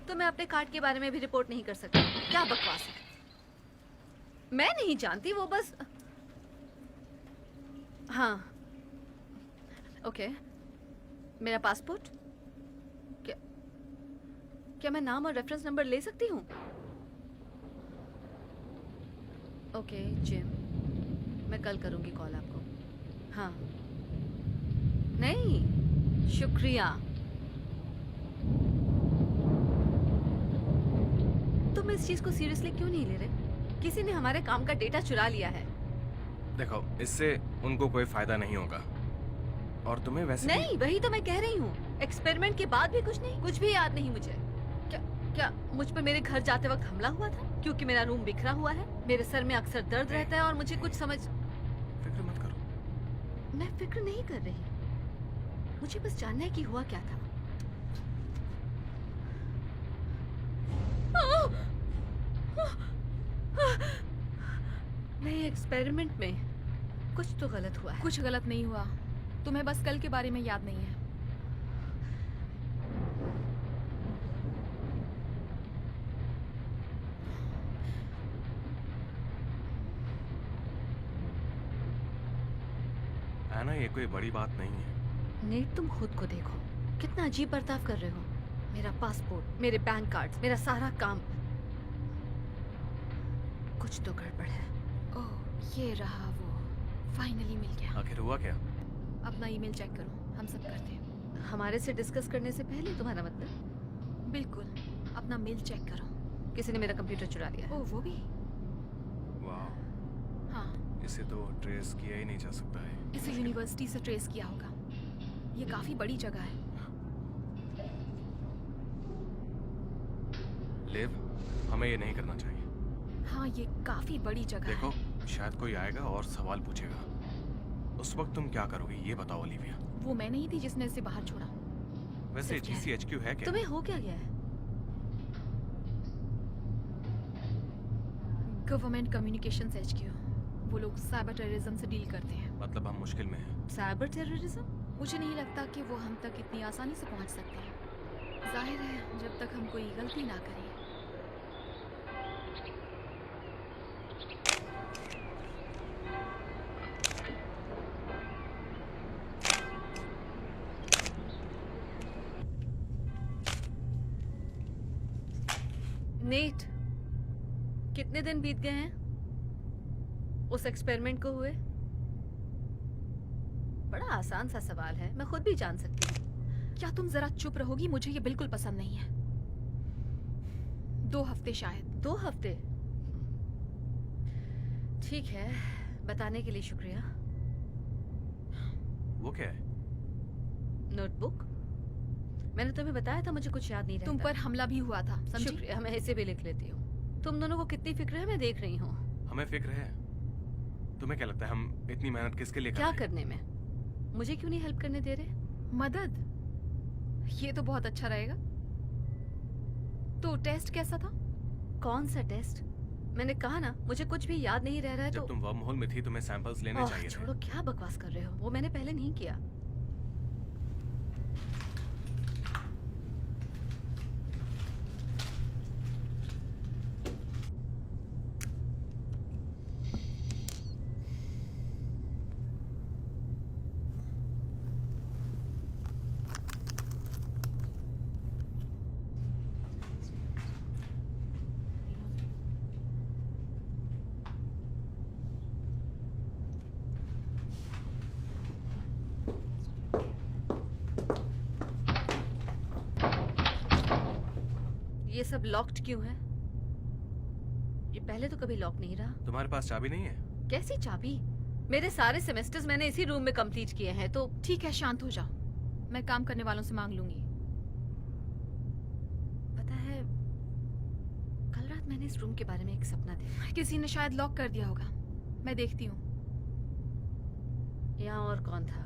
तो मैं अपने कार्ड के बारे में भी रिपोर्ट नहीं कर सकती? क्या बकवास है। मैं नहीं जानती, वो बस। हाँ ओके। मेरा पासपोर्ट, क्या मैं नाम और रेफरेंस नंबर ले सकती हूँ? ओके जिम, मैं कल करूंगी कॉल आपको। हाँ नहीं, शुक्रिया। तुम इस चीज को सीरियसली क्यों नहीं ले रहे? किसी ने हमारे काम का डेटा चुरा लिया है। देखो, इससे उनको कोई फायदा नहीं होगा, और तुम्हें वैसे नहीं, वही तो मैं कह रही हूँ। एक्सपेरिमेंट के बाद भी कुछ नहीं, कुछ भी याद नहीं मुझे। क्या मुझ पर मेरे घर जाते वक्त हमला हुआ था? क्योंकि मेरा रूम बिखरा हुआ है, मेरे सर में अक्सर दर्द रहता है और मुझे कुछ समझ। फिक्र मत करो। मैं फिक्र नहीं कर रही, मुझे बस जानना है कि हुआ क्या था। नहीं, एक्सपेरिमेंट में कुछ तो गलत हुआ है। कुछ गलत नहीं हुआ। तुम्हें बस कल के बारे में याद नहीं है। एना, ये कोई बड़ी बात नहीं है। नेट, तुम खुद को देखो, कितना अजीब बर्ताव कर रहे हो। मेरा पासपोर्ट, मेरे बैंक कार्ड, मेरा सारा काम, कुछ तो गड़बड़ है। ओह, ये रहा वो, फाइनली मिल गया। आखिर हुआ क्या? अपना ईमेल चेक करो, हम सब करते हैं। हमारे से डिस्कस करने से पहले, तुम्हारा मतलब? बिल्कुल, अपना मेल चेक करो। किसी ने मेरा कंप्यूटर चुरा लिया है। ओह, वो भी? वाह, हाँ, इसे तो ट्रेस किया ही नहीं जा सकता है। इसे यूनिवर्सिटी से ट्रेस किया होगा। ये काफी बड़ी जगह है। लिव, हमें ये नहीं करना चाहिए। हाँ, ये काफी बड़ी जगह देखो, है। शायद कोई आएगा और सवाल पूछेगा। उस वक्त तुम क्या करोगी, ये बताओ ओलिविया। वो मैं नहीं थी जिसने इसे बाहर छोड़ा। वैसे सिर्फ क्या है? GCHQ है क्या? तुम्हें हो क्या गया है? Government communications HQ। वो लोग साइबर टेररिज्म से डील करते हैं। मतलब हम मुश्किल में हैं। Cyber terrorism? मुझे नहीं लगता कि वो हम तक इतनी आसानी से पहुंच सकते हैं। जाहिर है, जब तक हम कोई गलती ना करें। नेट, कितने दिन बीत गए हैं उस एक्सपेरिमेंट को हुए? बड़ा आसान सा सवाल है, मैं खुद भी जान सकती हूँ। क्या तुम जरा चुप रहोगी? मुझे ये बिल्कुल पसंद नहीं है। 2 हफ्ते शायद। 2 हफ्ते? ठीक है, बताने के लिए शुक्रिया। वो क्या है? नोटबुक? मैंने तुम्हें बताया था मुझे कुछ याद नहीं रहता। तुम पर हमला भी हुआ था, समझी? शुक्रिया, मैं इसे भी लिख लेती हूँ। तुम दोनों को कितनी फिक्र है मैं देख रही हूँ। हमें फिक्र है। तुम्हें क्या लगता है हम इतनी मेहनत किसके लिए कर क्या रहे हैं? करने में? मुझे क्यों नहीं हेल्प करने दे रहे? मदद? ये तो बहुत अच्छा रहेगा। तो टेस्ट कैसा था? कौन सा टेस्ट? मैंने कहा ना, मुझे कुछ भी याद नहीं रह रहा है। जब तो तुम वर्म होल में थी तुम्हें सैंपल्स लेने ओह, चाहिए थे। छोड़ो, क्या बकवास कर रहे हो? वो मैंने पहले नहीं किया। ये सब लॉक्ड क्यों है? ये पहले तो कभी लॉक नहीं रहा। तुम्हारे पास चाबी नहीं है? कैसी चाबी? मेरे सारे सेमेस्टर्स मैंने इसी रूम में कंप्लीट किए हैं। तो ठीक है, शांत हो जाओ। मैं काम करने वालों से मांग लूंगी। पता है, कल रात मैंने इस रूम के बारे में एक सपना देखा। किसी ने शायद लॉक कर दिया होगा। मैं देखती हूँ। यहाँ और कौन था?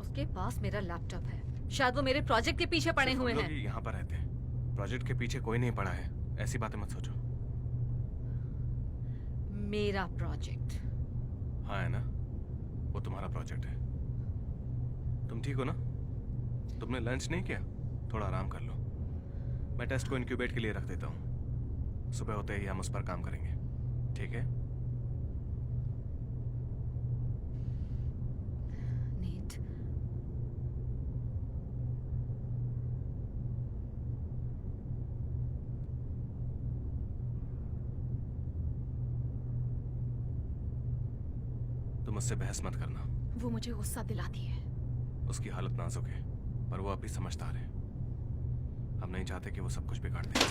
उसके पास मेरा लैपटॉप है। शायद वो मेरे प्रोजेक्ट के पीछे पड़े सिर्फ हुए हम लोग हैं। ही यहाँ पर रहते हैं। प्रोजेक्ट के पीछे कोई नहीं पड़ा है। ऐसी बातें मत सोचो। मेरा प्रोजेक्ट? हाँ है ना, वो तुम्हारा प्रोजेक्ट है। तुम ठीक हो ना? तुमने लंच नहीं किया? थोड़ा आराम कर लो। मैं टेस्ट को इंक्यूबेट के लिए रख देता हूँ। सुबह होते ही हम उस पर काम करेंगे, ठीक है? नीट, तुम उससे बहस मत करना। वो मुझे गुस्सा दिलाती है। उसकी हालत नाजुक है, पर वो अभी समझदार है। हम नहीं चाहते कि वो सब कुछ बिगाड़ दे।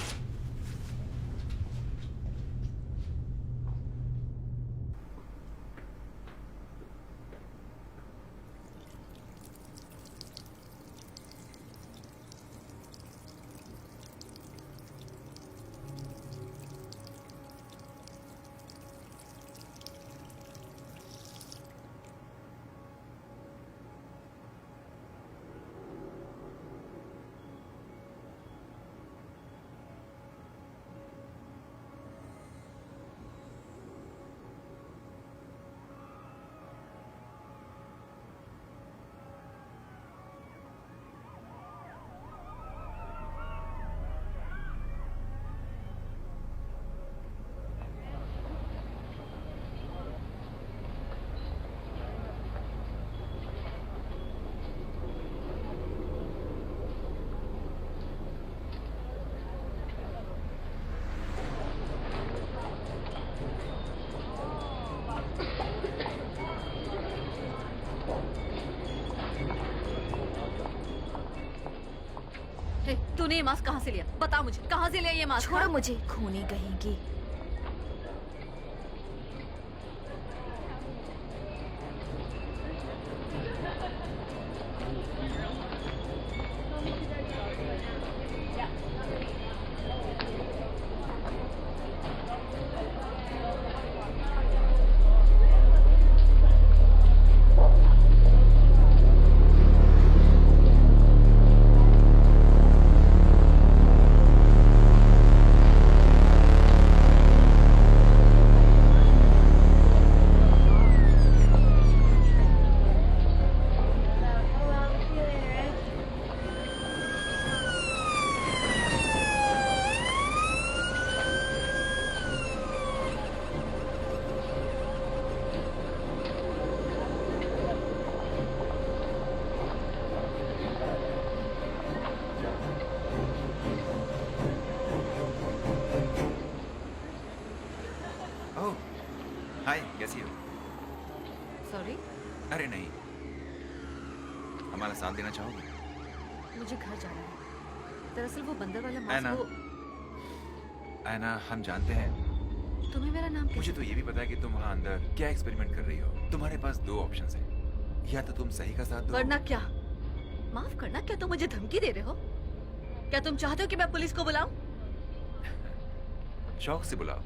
तूने ये मास्क कहाँ से लिया? बता मुझे, कहाँ से लिया ये मास्क? छोड़ो मुझे, खूनी कहेंगी। ओह, हाय, कैसी हो? सॉरी, अरे नहीं, हमारा साथ देना चाहोगे? मुझे घर जाना है। दरअसल वो बंदर वाला ऐना। मास्क वो ऐना, हम जानते हैं। तुम्हें मेरा नाम मुझे कैसे? तो ये भी पता है कि तुम वहाँ अंदर क्या एक्सपेरिमेंट कर रही हो। तुम्हारे पास दो ऑप्शंस हैं, या तो तुम सही का साथ दो। वरना क्या? माफ करना, क्या तुम मुझे धमकी दे रहे हो? क्या तुम चाहते हो कि मैं पुलिस को बुलाऊं? शौक से बुलाओ।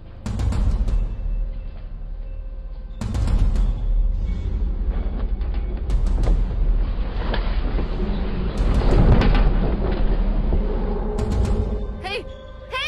हे, हे!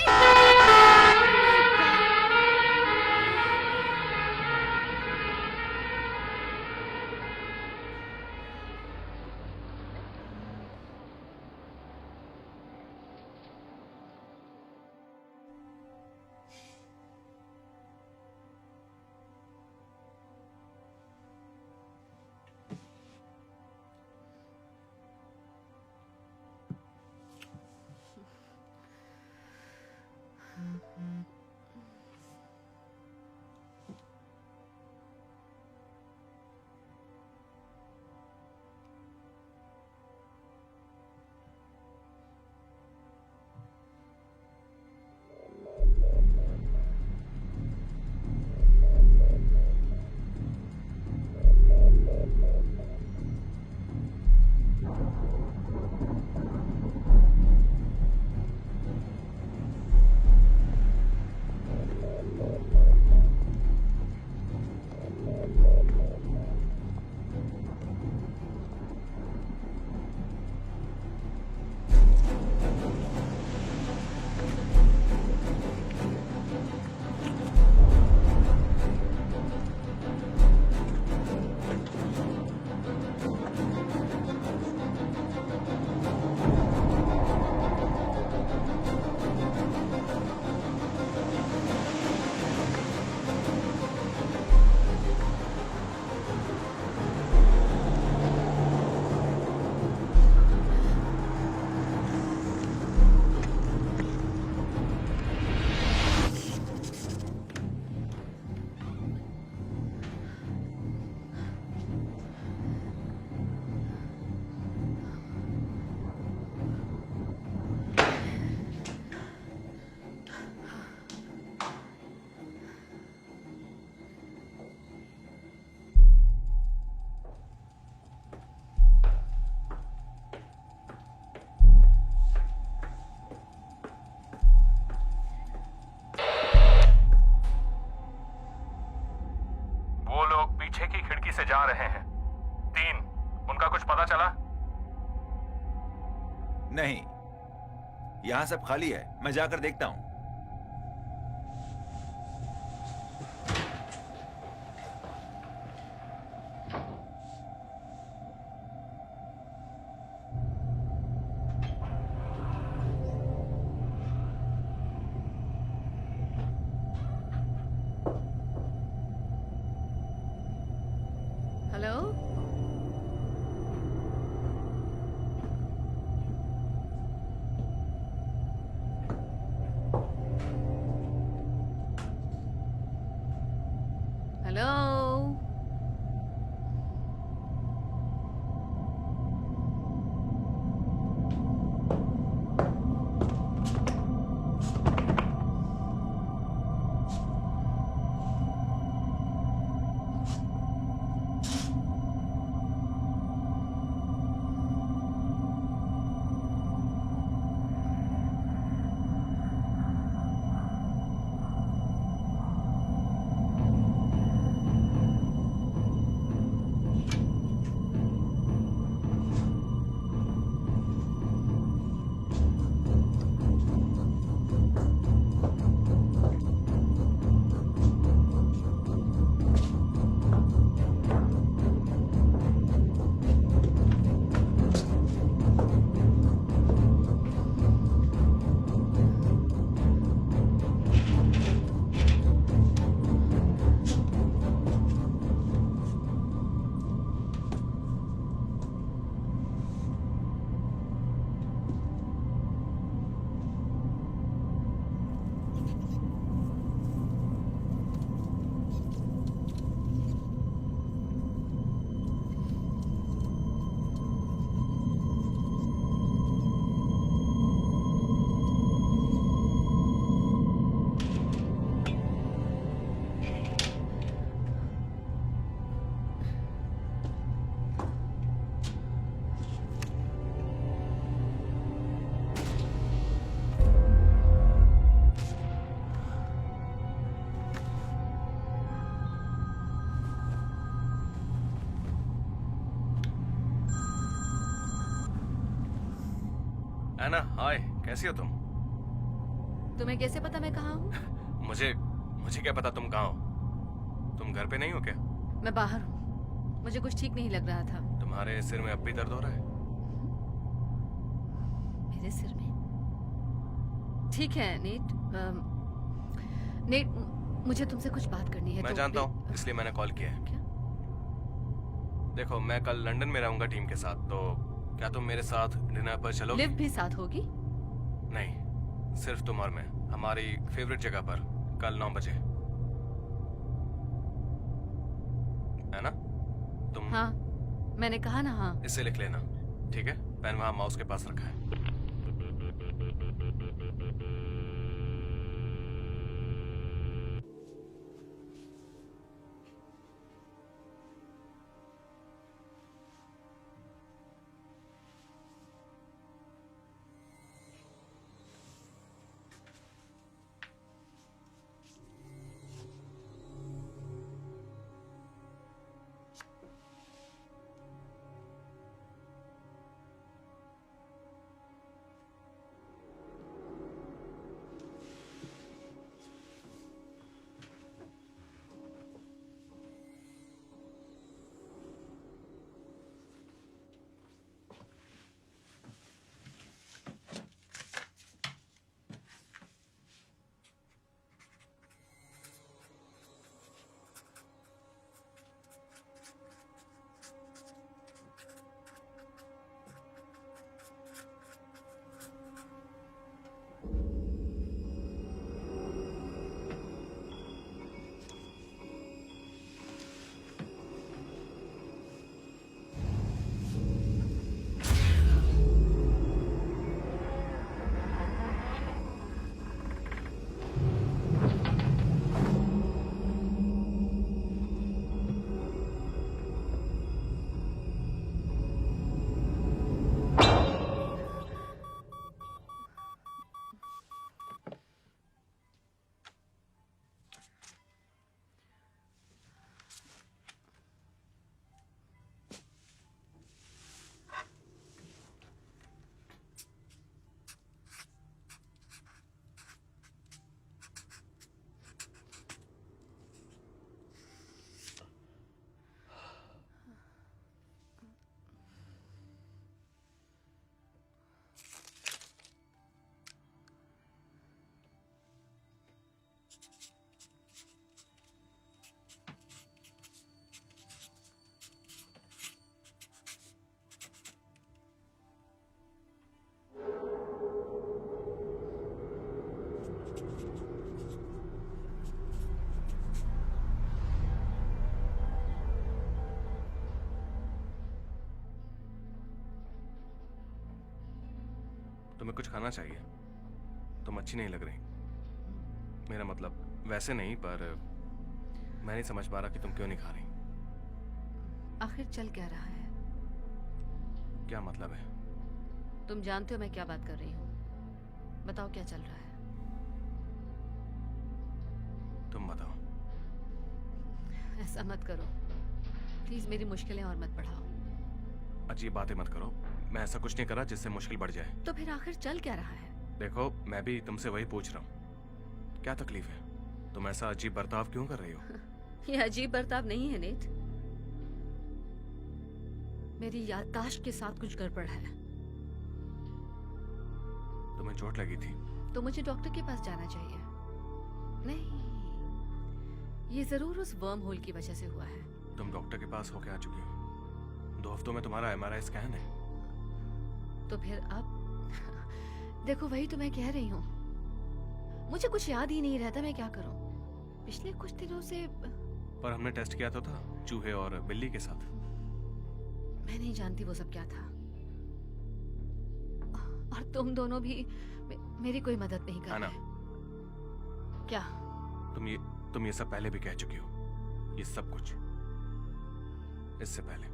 पीछे की खिड़की से जा रहे हैं। 3, उनका कुछ पता चला? नहीं, यहाँ सब खाली है, मैं जाकर देखता हूँ। हेलो, एना हाय, कैसी हो तुम? तुम्हें कैसे पता मैं कहाँ हूँ? मुझे क्या पता तुम कहाँ हो? तुम घर पे नहीं हो क्या? मैं बाहर हूँ। मुझे कुछ ठीक नहीं लग रहा था। तुम्हारे सिर में अब भी दर्द हो रहा है? मेरे सिर में? ठीक है नेट। नेट, मुझे तुमसे कुछ बात करनी है। मैं तो जानता हूँ, इसलिए मैंने कॉल किया है। क्या? देखो, मैं कल लंदन में रहूंगा टीम के साथ, तो क्या तुम मेरे साथ डिनर पर चलोगी? लिव भी साथ होगी? नहीं, सिर्फ तुम और मैं, हमारी फेवरेट जगह पर, कल 9 बजे, है ना? तुम हाँ, मैंने कहा ना हाँ। इसे लिख लेना, ठीक है? पेन वहां माउस के पास रखा है। तुम्हें कुछ खाना चाहिए, तुम अच्छी नहीं लग रही। मेरा मतलब वैसे नहीं, पर मैं नहीं समझ पा रहा कि तुम क्यों नहीं खा रही। आखिर चल क्या रहा है? क्या मतलब है? तुम जानते हो मैं क्या बात कर रही हूँ। बताओ क्या चल रहा है? तुम बताओ। ऐसा मत करो प्लीज, मेरी मुश्किलें और मत बढ़ाओ। अजीब बातें मत करो, मैं ऐसा कुछ नहीं करा जिससे मुश्किल बढ़ जाए। तो फिर आखिर चल क्या रहा है? देखो, मैं भी तुमसे वही पूछ रहा हूँ, क्या तकलीफ है? तुम ऐसा अजीब बर्ताव क्यों कर रही हो? ये अजीब बर्ताव नहीं है नेट, मेरी याददाश्त के साथ कुछ गड़बड़ है। तुम्हें चोट लगी थी? तो मुझे डॉक्टर के पास जाना चाहिए। नहीं, ये जरूर उस वर्म होल की वजह से हुआ है। तुम डॉक्टर के पास होके आ चुकी हो। 2 हफ्तों में तुम्हारा MRI स्कैन है। तो फिर अब देखो, वही तो मैं कह रही हूँ, मुझे कुछ याद ही नहीं रहता, मैं क्या करूँ? पिछले कुछ दिनों से। पर हमने टेस्ट किया तो था चूहे और बिल्ली के साथ। मैं नहीं जानती वो सब क्या था, और तुम दोनों भी मेरी कोई मदद नहीं कर आना। रहे। क्या? तुम ये सब पहले भी कह चुकी हो, ये सब कुछ इससे पहले।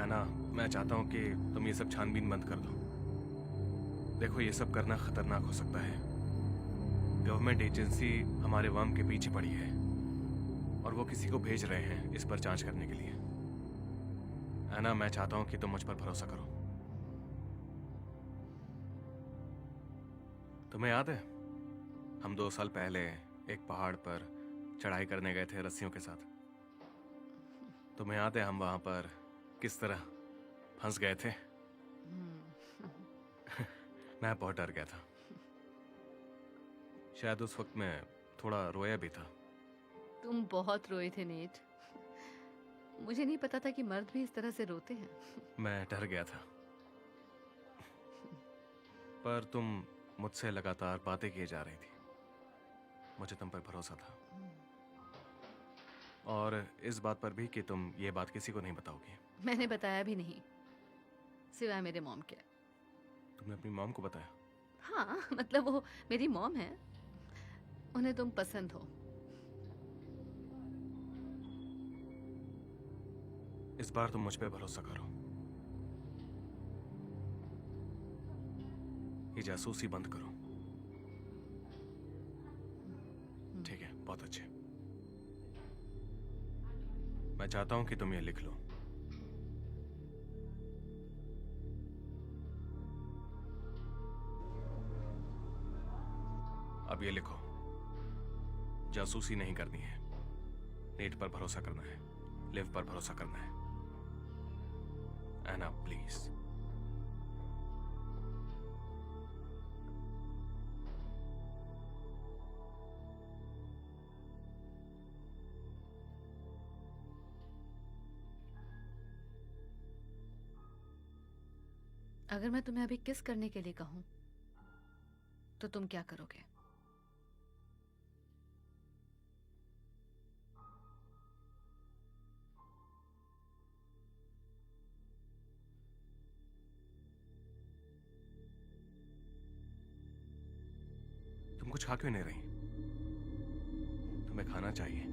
एना, मैं चाहता हूं कि तुम ये सब छानबीन बंद कर दो। देखो, ये सब करना खतरनाक हो सकता है। गवर्नमेंट एजेंसी हमारे वर्म के पीछे पड़ी है और वो किसी को भेज रहे हैं इस पर जांच करने के लिए। एना, मैं चाहता हूं कि तुम मुझ पर भरोसा करो। तुम्हें याद है हम 2 साल पहले एक पहाड़ पर चढ़ाई करने गए थे रस्सियों के साथ? तुम्हें याद है हम वहां पर किस तरह फंस गए थे? मैं बहुत डर गया था। शायद उस वक्त मैं थोड़ा रोया भी था। तुम बहुत रोए थे नेट। मुझे नहीं पता था कि मर्द भी इस तरह से रोते हैं। मैं डर गया था, पर तुम मुझसे लगातार बातें किए जा रही थी। मुझे तुम पर भरोसा था, और इस बात पर भी कि तुम ये बात किसी को नहीं बताओगी। मैंने बताया भी नहीं, सिवाय मेरे मॉम के। तुमने अपनी मॉम को बताया? हाँ, मतलब वो मेरी मॉम है, उन्हें तुम पसंद हो। इस बार तुम मुझ पे भरोसा करो। ये जासूसी बंद करो। ठीक है, बहुत अच्छे। मैं चाहता हूं कि तुम ये लिख लो। अब ये लिखो, जासूसी नहीं करनी है, नेट पर भरोसा करना है, लिव पर भरोसा करना है। एना, प्लीज। अगर मैं तुम्हें अभी किस करने के लिए कहूं तो तुम क्या करोगे? तुम कुछ खा क्यों नहीं रही? तुम्हें खाना चाहिए।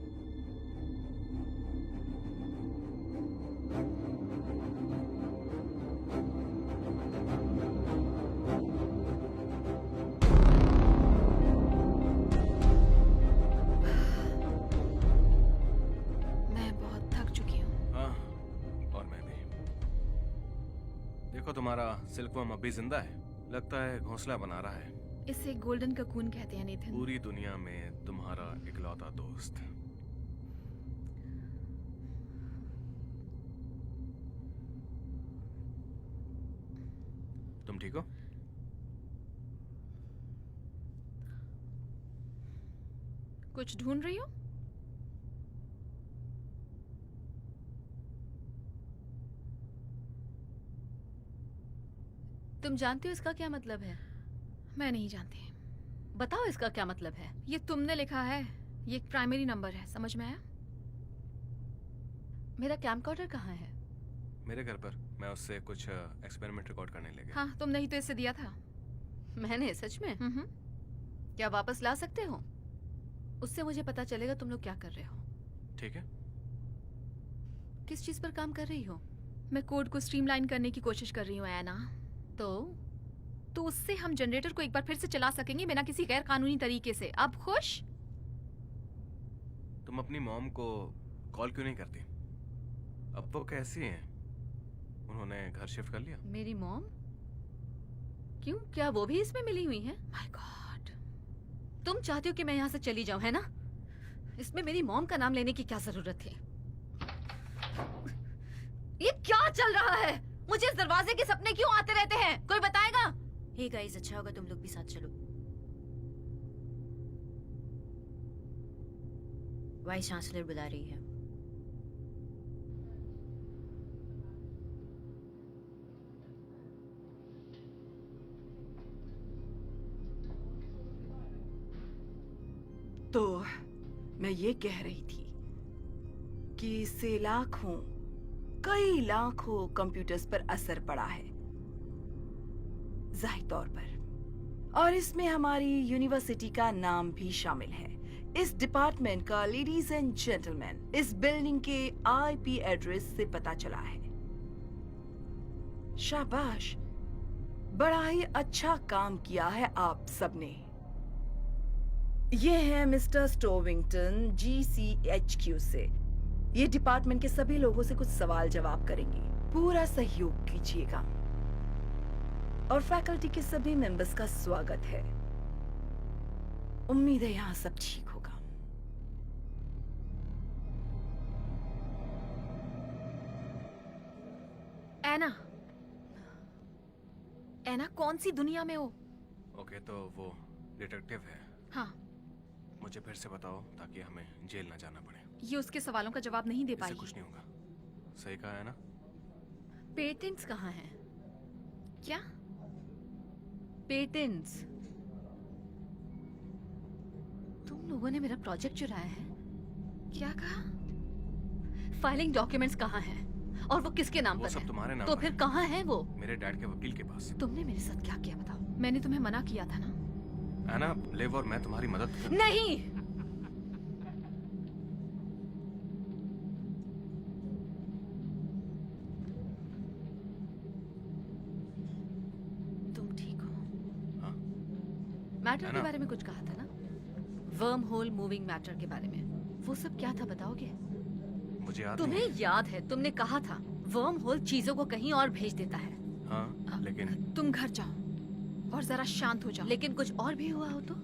मैं बहुत थक चुकी हूँ। हाँ, और मैं भी। देखो, तुम्हारा सिल्कवर्म अब भी जिंदा है। लगता है घोंसला बना रहा है। इसे गोल्डन ककून कहते हैं नेथन। पूरी दुनिया में तुम्हारा इकलौता दोस्त। तुम ठीक हो? कुछ ढूंढ रही हो? तुम जानते हो इसका क्या मतलब है? मैं नहीं जानती। बताओ इसका क्या मतलब है? ये तुमने लिखा है। ये एक प्राइमरी नंबर है, समझ में आया? मेरा कैमकॉर्डर कहाँ है? मेरे घर पर। मैं उससे कुछ एक्सपेरिमेंट रिकॉर्ड करने ले गया। हाँ, तुमने ही तो इसे दिया था। मैंने? सच में? क्या वापस ला सकते हो? उससे मुझे पता चलेगा तुम लोग क्या कर रहे हो। ठीक है। किस चीज पर काम कर रही हो? मैं कोड को स्ट्रीमलाइन करने की कोशिश कर रही हूँ एना। तो उससे हम जनरेटर को एक बार फिर से चला सकेंगे बिना किसी गैर कानूनी तरीके से। अब खुश? तुम अपनी मॉम को कॉल क्यों नहीं करती? अब वो कैसी हैं? उन्होंने घर शिफ्ट कर लिया? मेरी मॉम? क्यों, क्या वो भी इसमें मिली हुई है? My God. तुम चाहती हो कि मैं यहाँ से चली जाऊं, है ना? इसमें मेरी मॉम का नाम लेने की क्या जरूरत थी? ये क्या चल रहा है? मुझे इस दरवाजे के सपने क्यों आते रहते हैं? कोई बताएगा? हे गाइस, अच्छा होगा तुम लोग भी साथ चलो। वाइस चांसलर बुला रही है। तो मैं ये कह रही थी कि इससे लाखों, कई लाखों कंप्यूटर्स पर असर पड़ा है, जाहिर तौर पर, और इसमें हमारी यूनिवर्सिटी का नाम भी शामिल है। इस डिपार्टमेंट का, लेडीज एंड जेंटलमैन, इस बिल्डिंग के आईपी एड्रेस से पता चला है। शाबाश, बड़ा ही अच्छा काम किया है आप सबने। ये है मिस्टर स्टोविंगटन GCHQ से। ये डिपार्टमेंट के सभी लोगों से कुछ सवाल जवाब करेंगी। पूरा सहयोग कीजिएगा और फैकल्टी के सभी मेंबर्स का स्वागत है। उम्मीद है यहाँ सब ठीक होगा। एना, एना कौन सी दुनिया में हो? ओके, तो वो डिटेक्टिव है। हाँ, मुझे फिर से बताओ ताकि हमें जेल ना जाना पड़े। ये उसके सवालों का जवाब नहीं दे इससे पाएगी। कुछ नहीं होगा। सही कहा है ना? पेटेंट्स कहाँ हैं? क्या? पेटेंट्स। तुम लोगों ने मेरा प्रोजेक्ट चुराया है। क्या कहा? फाइलिंग डॉक्यूमेंट्स कहाँ हैं? और वो किसके नाम वो पर सब है? तुम्हारे नाम तो पर फिर है। कहाँ है वो? मेरे डैड के वकील के पास। तुमने मेरे साथ क्या किया बताओ? मैंने तुम्हें मना किया था ना। एना, लिव और मैं तुम्हारी मदद कर... नहीं। तुम ठीक हो? हाँ? मैटर है के ना? बारे में कुछ कहा था ना? वर्म होल मूविंग मैटर के बारे में। वो सब क्या था बताओगे? मुझे याद तुम्हें नहीं याद है तुमने कहा था वर्म होल चीजों को कहीं और भेज देता है। है। हाँ, लेकिन तुम घर जाओ और जरा शांत हो जाओ। लेकिन कुछ और भी हुआ हो तो?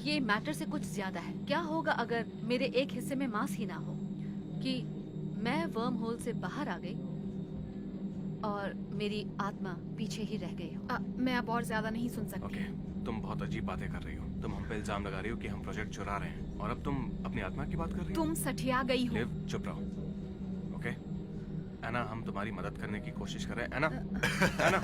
ये मैटर से कुछ ज्यादा है। क्या होगा अगर मेरे एक हिस्से में मांस ही ना हो, कि मैं वर्म होल से बाहर आ गई और मेरी आत्मा पीछे ही रह गई हो? मैं अब और ज्यादा नहीं सुन सकती। ओके, तुम बहुत अजीब बातें कर रही हो। तुम हम पे इल्जाम लगा रही हो कि हम प्रोजेक्ट चुरा रहे हैं, और अब तुम अपनी आत्मा की बात कर रही हो। तुम सठिया गई हो। लिव, चुप रहो। ओके एना, हम तुम्हारी मदद करने की कोशिश कर रहे हैं। एना, एना।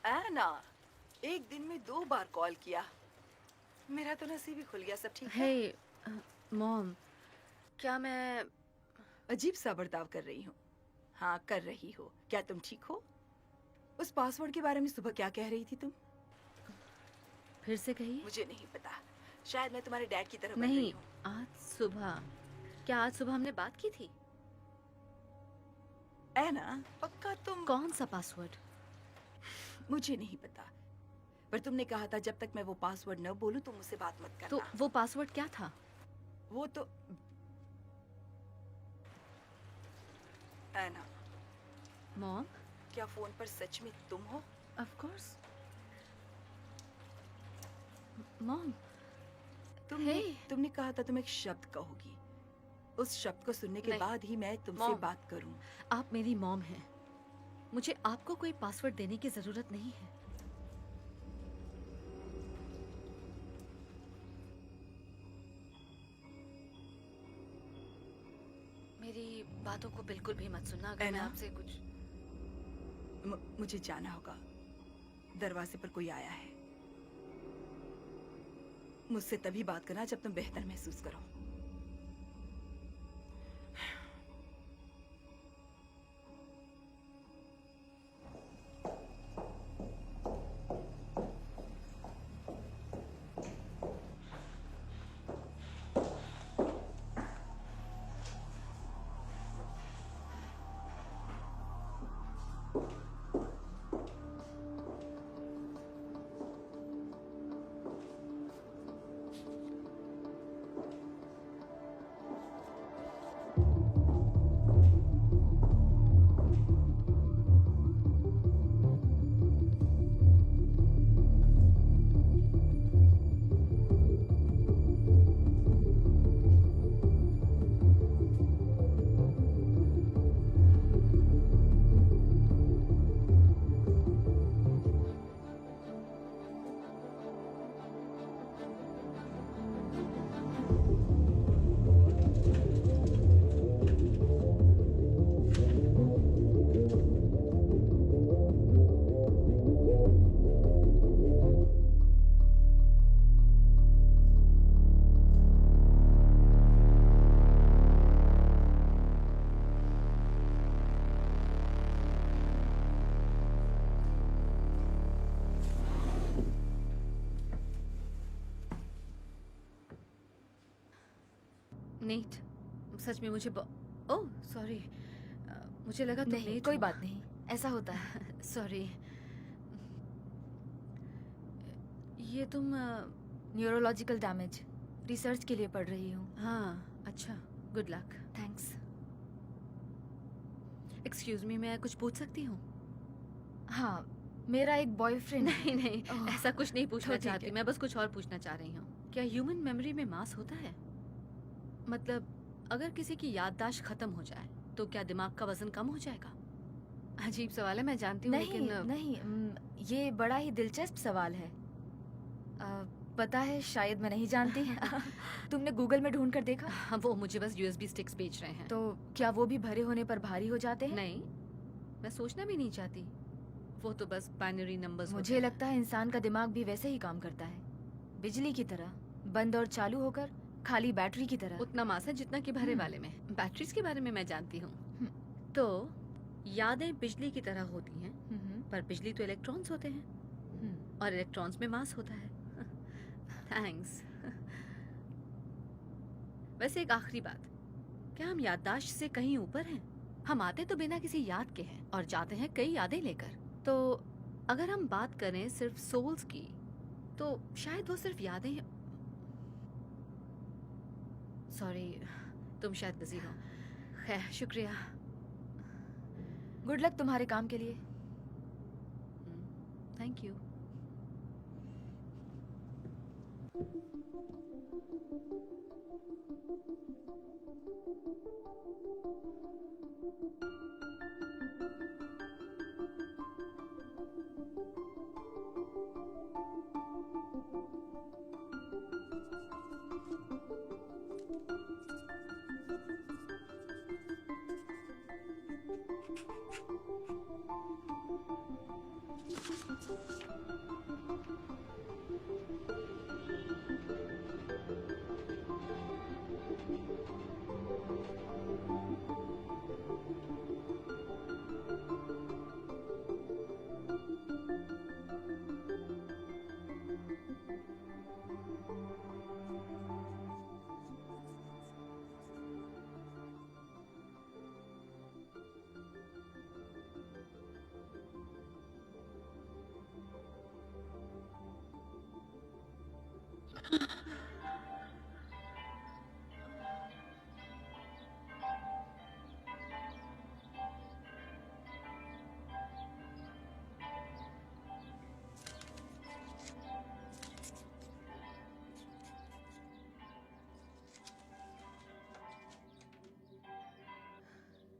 एना, एक दिन में 2 बार कॉल किया। मेरा तो नसीब ही खुल गया। सब ठीक है? हे मॉम, क्या मैं अजीब सा बर्ताव कर रही हूँ। हाँ, कर रही हो। क्या तुम ठीक हो? उस पासवर्ड के बारे में सुबह क्या कह रही थी तुम? फिर से कहिए? मुझे नहीं पता। शायद मैं तुम्हारे डैड की तरह बन नहीं, रही हूँ। आज सुबह। क्या आज सुबह हमने बात की थी? एना, पक्का तुम? कौन सा पासवर्ड? मुझे नहीं पता, पर तुमने कहा था जब तक मैं वो पासवर्ड न बोलूं तुम मुझसे बात मत करना। तो वो पासवर्ड क्या था? वो तो एना, मॉम, क्या फोन पर सच में तुम हो? Of course. मॉम, तुमने कहा था तुम एक शब्द कहोगी। उस शब्द को सुनने के नहीं। बाद ही मैं तुमसे मॉम। बात करूं। आप मेरी मॉम हैं। मुझे आपको कोई पासवर्ड देने की जरूरत नहीं है। मेरी बातों को बिल्कुल भी मत सुनना। अगर मैं एना? आपसे कुछ... मुझे जाना होगा। दरवाजे पर कोई आया है। मुझसे तभी बात करना जब तुम बेहतर महसूस करो। नेट, सच में मुझे ओह सॉरी, मुझे लगा तुम नहीं, नेट कोई हो। बात नहीं, ऐसा होता है। सॉरी। ये तुम न्यूरोलॉजिकल डैमेज रिसर्च के लिए पढ़ रही हूँ। हाँ, अच्छा, good luck. Thanks. Excuse me, मैं कुछ पूछ सकती हूँ? हाँ, मेरा एक बॉयफ्रेंड नहीं नहीं, ओह, ऐसा कुछ नहीं पूछना तो ठीक चाहती, है। मैं बस कुछ और पूछना चाह रही हूँ। क्या ह्यूमन मेमोरी में मास होता है? मतलब अगर किसी की याददाश्त खत्म हो जाए तो क्या दिमाग का वजन कम हो जाएगा? अजीब सवाल है, मैं जानती हूँ, नहीं लेकिन नहीं, ये बड़ा ही दिलचस्प सवाल है। पता है, शायद मैं नहीं जानती। तुमने गूगल में ढूंढ कर देखा? हाँ, वो मुझे बस यूएसबी स्टिक्स बेच रहे हैं। तो क्या वो भी भरे होने पर भारी हो जाते हैं? नहीं, मैं सोचना भी नहीं चाहती, वो तो बस बाइनरी नंबर्स। मुझे लगता है इंसान का दिमाग भी वैसे ही काम करता है, बिजली की तरह, बंद और चालू होकर, खाली बैटरी की तरह। उतना मास है जितना कि भरे वाले में। बैटरीज के बारे में मैं जानती हूँ। तो यादें बिजली की तरह होती हैं, पर बिजली तो इलेक्ट्रॉन्स होते हैं और इलेक्ट्रॉन्स में मास होता है। थैंक्स। वैसे एक आखिरी बात, क्या हम याददाश्त से कहीं ऊपर हैं? हम आते तो बिना किसी याद के हैं और जाते हैं कई यादें लेकर। तो अगर हम बात करें सिर्फ सोल्स की, तो शायद वो सिर्फ यादें हैं। सॉरी, तुम शायद बिजी हो। खैर, शुक्रिया। गुड लक तुम्हारे काम के लिए। Thank you.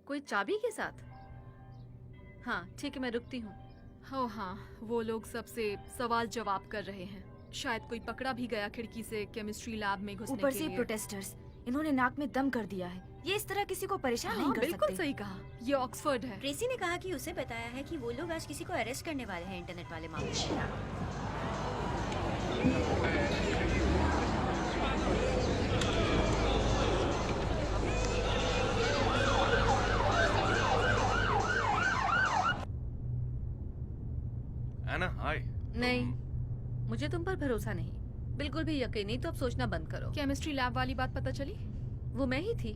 कोई चाबी के साथ? हाँ ठीक है, मैं रुकती हूँ। हो हाँ, वो लोग सबसे सवाल जवाब कर रहे हैं। शायद कोई पकड़ा भी गया खिड़की से केमिस्ट्री लैब में घुसने ऊपर के से लिए। प्रोटेस्टर्स, इन्होंने नाक में दम कर दिया है। ये इस तरह किसी को परेशान नहीं हाँ, कर बिल्कुल सकते। सही कहा, ये ऑक्सफोर्ड है। ट्रेसी ने कहा कि उसे बताया है कि वो लोग आज किसी को अरेस्ट करने वाले हैं इंटरनेट वाले मामले में। एना हाय। नहीं, मुझे तुम पर भरोसा नहीं, बिल्कुल भी यकीन नहीं। तो अब सोचना बंद करो। केमिस्ट्री लैब वाली बात पता चली? वो मैं ही थी।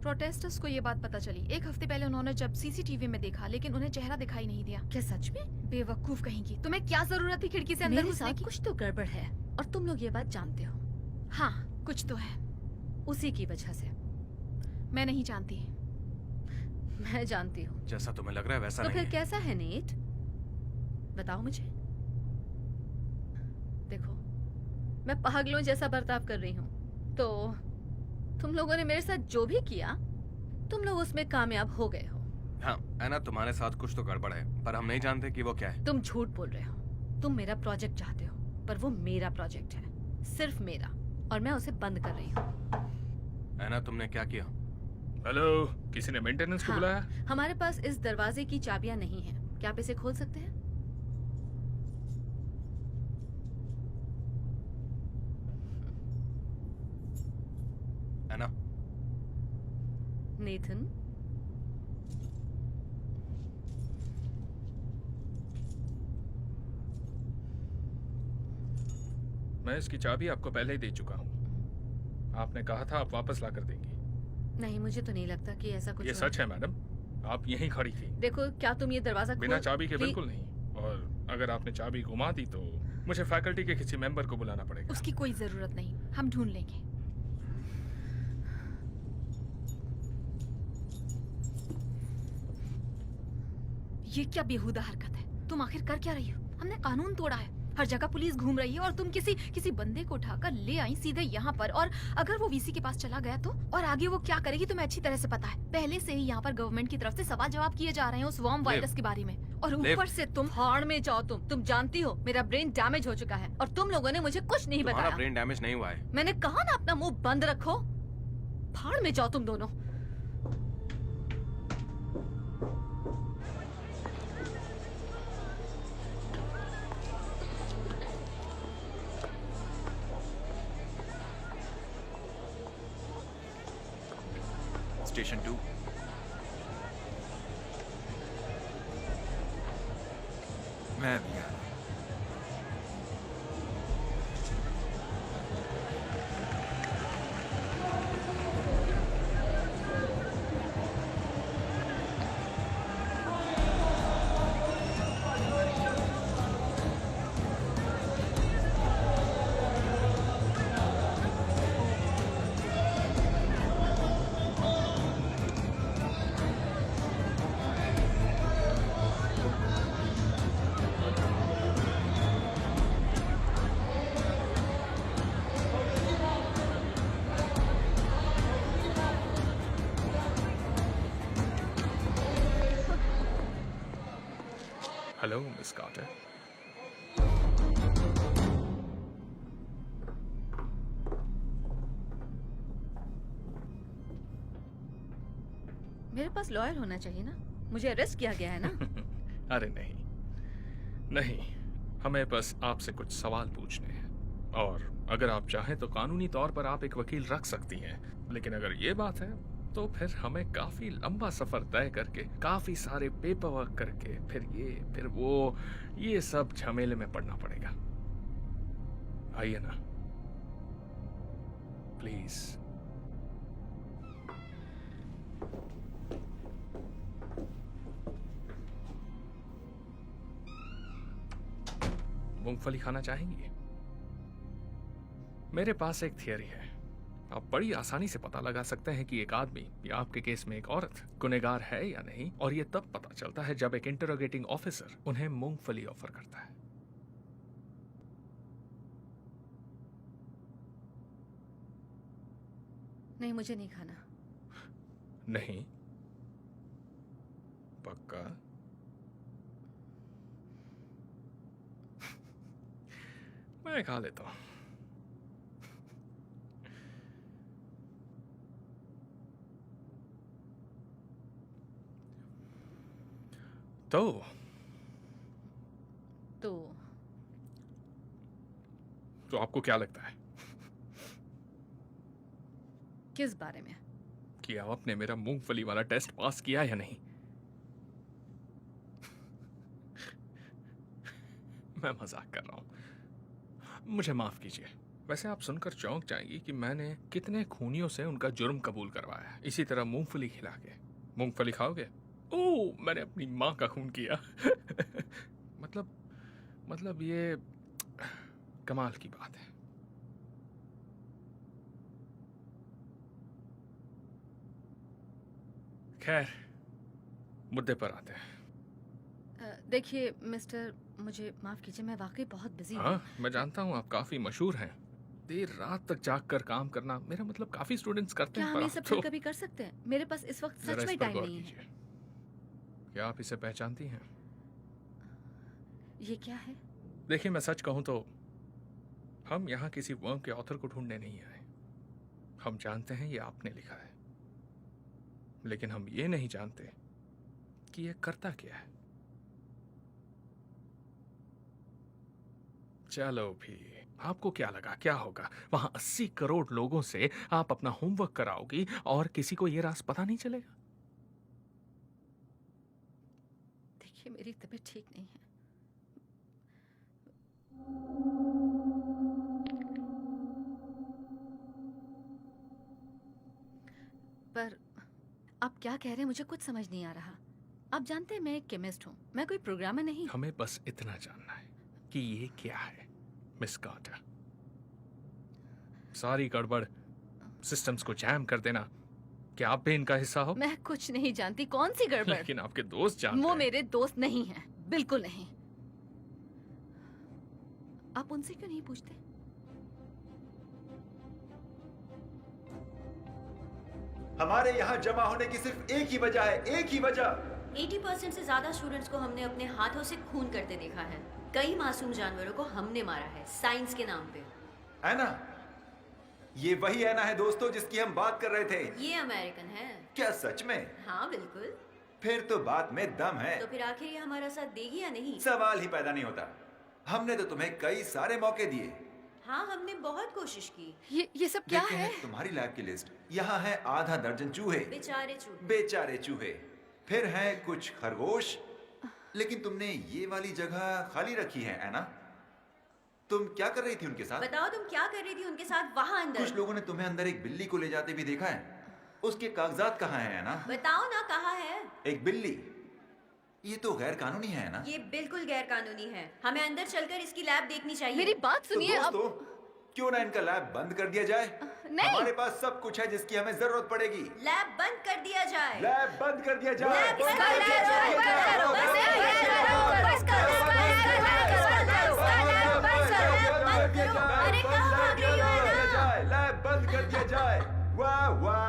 प्रोटेस्टर्स को ये बात पता चली 1 हफ्ते पहले, उन्होंने जब सीसीटीवी में देखा, लेकिन उन्हें चेहरा दिखाई नहीं दिया। क्या सच में? बेवकूफ कहेंगी, तुम्हें क्या जरूरत थी खिड़की से अंदर मेरे घुसने साथ की? कुछ तो गड़बड़ है और तुम लोग ये बात जानते हो। हाँ, कुछ तो है। उसी की वजह से। मैं नहीं जानती। मैं जानती हूँ। जैसा तुम्हें लग रहा है वैसा तो नहीं फिर है। कैसा है नेट? बताओ मुझे। देखो, मैं पागलों जैसा बर्ताव कर रही हूँ, तो तुम लोगों ने मेरे साथ जो भी किया, तुम लोग उसमें कामयाब हो गए हो। हाँ एना, तुम्हारे साथ कुछ तो गड़बड़ है, पर हम नहीं जानते कि वो क्या है। तुम झूठ बोल रहे हो। तुम मेरा प्रोजेक्ट चाहते हो, पर वो मेरा प्रोजेक्ट है, सिर्फ मेरा, और मैं उसे बंद कर रही हूँ। एना, तुमने क्या किया? हेलो, किसी ने मेंटेनेंस को हाँ, बुलाया? हमारे पास इस दरवाजे की चाबियां नहीं है। क्या आप इसे खोल सकते हैं? एना, नेथन, मैं इसकी चाबी आपको पहले ही दे चुका हूँ। आपने कहा था आप वापस ला कर देंगी। नहीं, मुझे तो नहीं लगता कि ऐसा कुछ ये हुआ। सच है मैडम, आप यहीं खड़ी थी। देखो, क्या तुम ये दरवाजा बिना खोल- चाबी के प्लीज- बिल्कुल नहीं। और अगर आपने चाबी घुमा दी तो मुझे फैकल्टी के किसी मेंबर को बुलाना पड़ेगा। उसकी कोई जरूरत नहीं, हम ढूंढ लेंगे। ये क्या बेहुदा हरकत है? तुम आखिर कर क्या रही हो? हमने कानून तोड़ा है, हर जगह पुलिस घूम रही है और तुम किसी बंदे को उठाकर ले आई सीधे यहाँ पर। और अगर वो वीसी के पास चला गया तो? और आगे वो क्या करेगी तुम्हें अच्छी तरह से पता है। पहले से ही यहाँ पर गवर्नमेंट की तरफ से सवाल जवाब किए जा रहे हैं उस वर्म वायरस के बारे में। और ऊपर से तुम भाड़ में जाओ। तुम जानती हो मेरा ब्रेन डैमेज हो चुका है और तुम लोगों ने मुझे कुछ नहीं तुम्हारा बताया। ब्रेन डैमेज नहीं हुआ है। मैंने कहा ना, अपना मुंह बंद रखो। भाड़ में जाओ तुम दोनों। स्टेशन 2। मैं भी आ रहा हूं। Hello Miss Carter. मेरे पास लॉयर होना चाहिए ना। मुझे अरेस्ट किया गया है ना। अरे नहीं नहीं, हमें बस आपसे कुछ सवाल पूछने हैं और अगर आप चाहें तो कानूनी तौर पर आप एक वकील रख सकती हैं। लेकिन अगर ये बात है तो फिर हमें काफी लंबा सफर तय करके, काफी सारे पेपर वर्क करके, फिर वो ये सब झमेले में पड़ना पड़ेगा। आइए ना प्लीज। मूंगफली खाना चाहेंगी? मेरे पास एक थियरी है। आप बड़ी आसानी से पता लगा सकते हैं कि एक आदमी या आपके केस में एक औरत गुनहगार है या नहीं, और ये तब पता चलता है जब एक इंटरोगेटिंग ऑफिसर उन्हें मूंगफली ऑफर करता है। नहीं, मुझे नहीं खाना। नहीं? पक्का? मैं खा लेता हूं। तो आपको क्या लगता है किस बारे में? कि आपने मेरा मूंगफली वाला टेस्ट पास किया या नहीं? मैं मजाक कर रहा हूं, मुझे माफ कीजिए। वैसे आप सुनकर चौंक जाएंगी कि मैंने कितने खूनियों से उनका जुर्म कबूल करवाया, इसी तरह मूंगफली खिला के। मूंगफली खाओगे? ओह, मैंने अपनी माँ का खून किया। मतलब ये कमाल की बात है। खैर, मुद्दे पर आते हैं। देखिए मिस्टर, मुझे माफ कीजिए, मैं वाकई बहुत बिजी हूँ। हाँ, मैं जानता हूँ आप काफी मशहूर हैं। देर रात तक जाग कर काम करना, मेरा मतलब काफी स्टूडेंट्स करते क्या हैं, हम पर ये आप सब तो कभी कर सकते हैं? मेरे पास इस वक्त जरा सच इस में पर टाइम गौर नहीं है। कीजिए। क्या आप इसे पहचानती हैं? ये क्या है? देखिए, मैं सच कहूं तो हम यहाँ किसी वर्क के ऑथर को ढूंढने नहीं आए। हम जानते हैं ये आपने लिखा है, लेकिन हम ये नहीं जानते कि ये करता क्या है। चलो भी, आपको क्या लगा क्या होगा? वहां 80 करोड़ लोगों से आप अपना होमवर्क कराओगी और किसी को ये राज पता नहीं चलेगा? देखिए, मेरी तबीयत ठीक नहीं है। पर आप क्या कह रहे हैं मुझे कुछ समझ नहीं आ रहा। आप जानते हैं मैं एक केमिस्ट हूँ, मैं कोई प्रोग्रामर नहीं। हमें बस इतना जानना है कि ये क्या है मिस कार्टर। सारी गड़बड़, सिस्टम्स को जैम कर देना, क्या आप भी इनका हिस्सा हो? मैं कुछ नहीं जानती। कौन सी गड़बड़? लेकिन आपके दोस्त जानते वो हैं। मेरे दोस्त नहीं हैं, बिल्कुल नहीं। आप उनसे क्यों नहीं पूछते? हमारे यहाँ जमा होने की सिर्फ एक ही वजह है, एक ही वजह। 80% से ज्यादा स्टूडेंट्स को हमने अपने हाथों से खून करते देखा है। कई मासूम जानवरों को हमने मारा है साइंस के नाम पे। ऐना, ये वही ऐना है दोस्तों जिसकी हम बात कर रहे थे। ये अमेरिकन है। क्या सच में? हाँ बिल्कुल। फिर तो बात में दम है। तो फिर आखिर ये हमारा साथ देगी या नहीं? सवाल ही पैदा नहीं होता। हमने तो तुम्हें कई सारे मौके दिए। हाँ हमने बहुत कोशिश की। ये सब क्या देखते है? हैं तुम्हारी लैब की लिस्ट। यहाँ है आधा दर्जन चूहे। बेचारे चूहे। बेचारे चूहे। फिर हैं कुछ खरगोश। लेकिन तुमने ये वाली जगह खाली रखी है ऐना। तुम क्या कर रही थी उनके साथ? बताओ तुम क्या कर रही थी उनके साथ वहाँ अंदर? कुछ लोगों ने तुम्हें अंदर एक बिल्ली को ले जाते भी देखा है। उसके कागजात कहाँ हैं ऐना? बताओ ना कहाँ है? एक बिल्ली। ये तो गैर कानूनी है ना? ये बिल्कुल गैर कानूनी है। हमें अंदर चलकर इसकी लैब देखनी चाहिए। मेरी बात सुनिए। तो अब दोस्तों, क्यों ना इनका लैब बंद कर दिया जाए? नहीं। हमारे पास सब कुछ है जिसकी हमें जरूरत पड़ेगी। लैब बंद कर दिया जाए। लैब बंद कर दिया जाए। लैब बंद कर दिया जाए। बंद करो, बंद करो, बंद करो, बंद करो। अरे कहाँ भाग रही हो ऐना? लैब बंद कर दिया जाए। वाह वाह।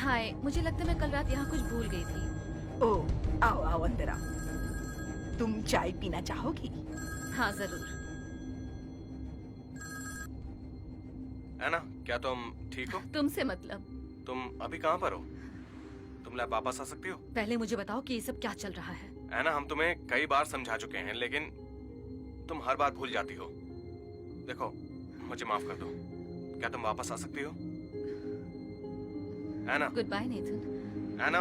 हाय, मुझे लगता है मैं कल रात यहाँ कुछ भूल गई थी। ओ, आओ आओ अंदर आओ। तुम चाय पीना चाहोगी? हाँ जरूर। ऐना, क्या तुम ठीक हो? तुमसे मतलब? तुम अभी कहाँ पर हो? तुम लैब वापस आ सकती हो? पहले मुझे बताओ कि ये सब क्या चल रहा है। ऐना, हम तुम्हें कई बार समझा चुके हैं, लेकिन तुम हर बात भूल जाती हो। देखो, मुझे माफ कर दो। क्या तुम वापस आ सकती हो? Anna. Good bye Nathan. Anna.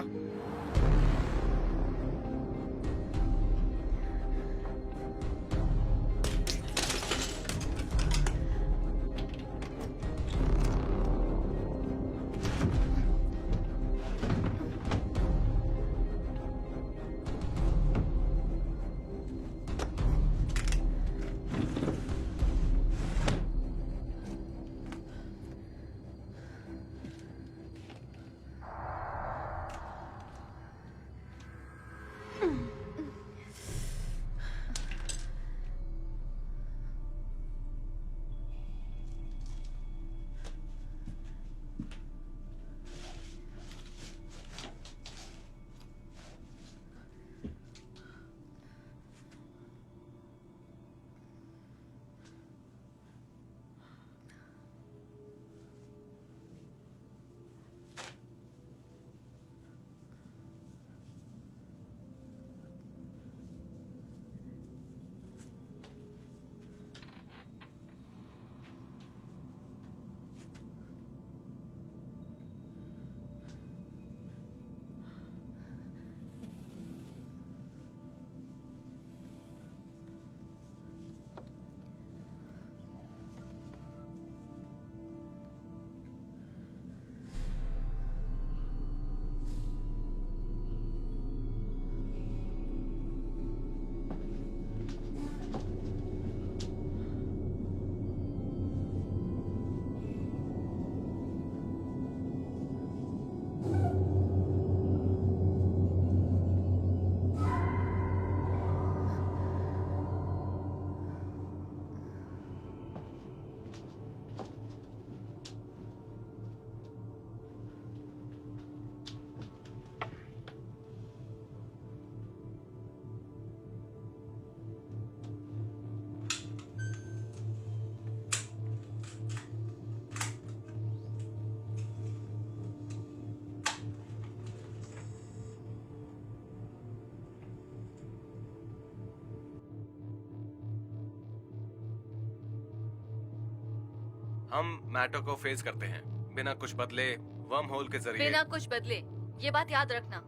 हम मैटर को फेस करते हैं बिना कुछ बदले, वर्म होल के जरिए। बिना कुछ बदले, ये बात याद रखना।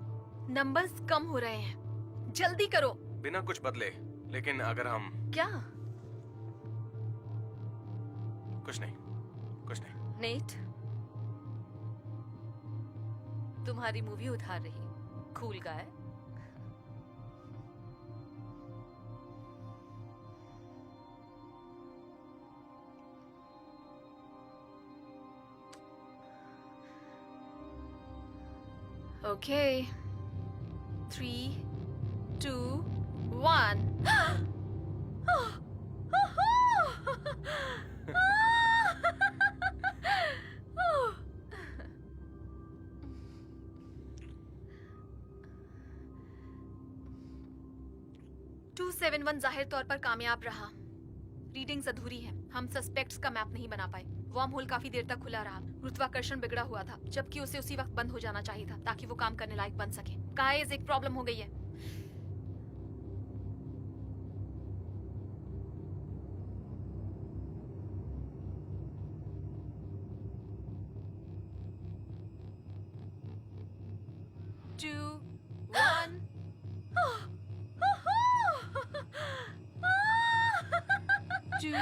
नंबर्स कम हो रहे हैं, जल्दी करो। बिना कुछ बदले, लेकिन अगर हम क्या? कुछ नहीं, कुछ नहीं। नेट, तुम्हारी मूवी उधार रही। Cool guy. ओके, 3, 2, 1। 271 जाहिर तौर पर कामयाब रहा। रीडिंग्स अधूरी है, हम सस्पेक्ट्स का मैप नहीं बना पाए। वर्म होल काफी देर तक खुला रहा, गुरुत्वाकर्षण बिगड़ा हुआ था, जबकि उसे उसी वक्त बंद हो जाना चाहिए था ताकि वो काम करने लायक बन सके। गाइस, एक प्रॉब्लम हो गई है। Two, one. Two,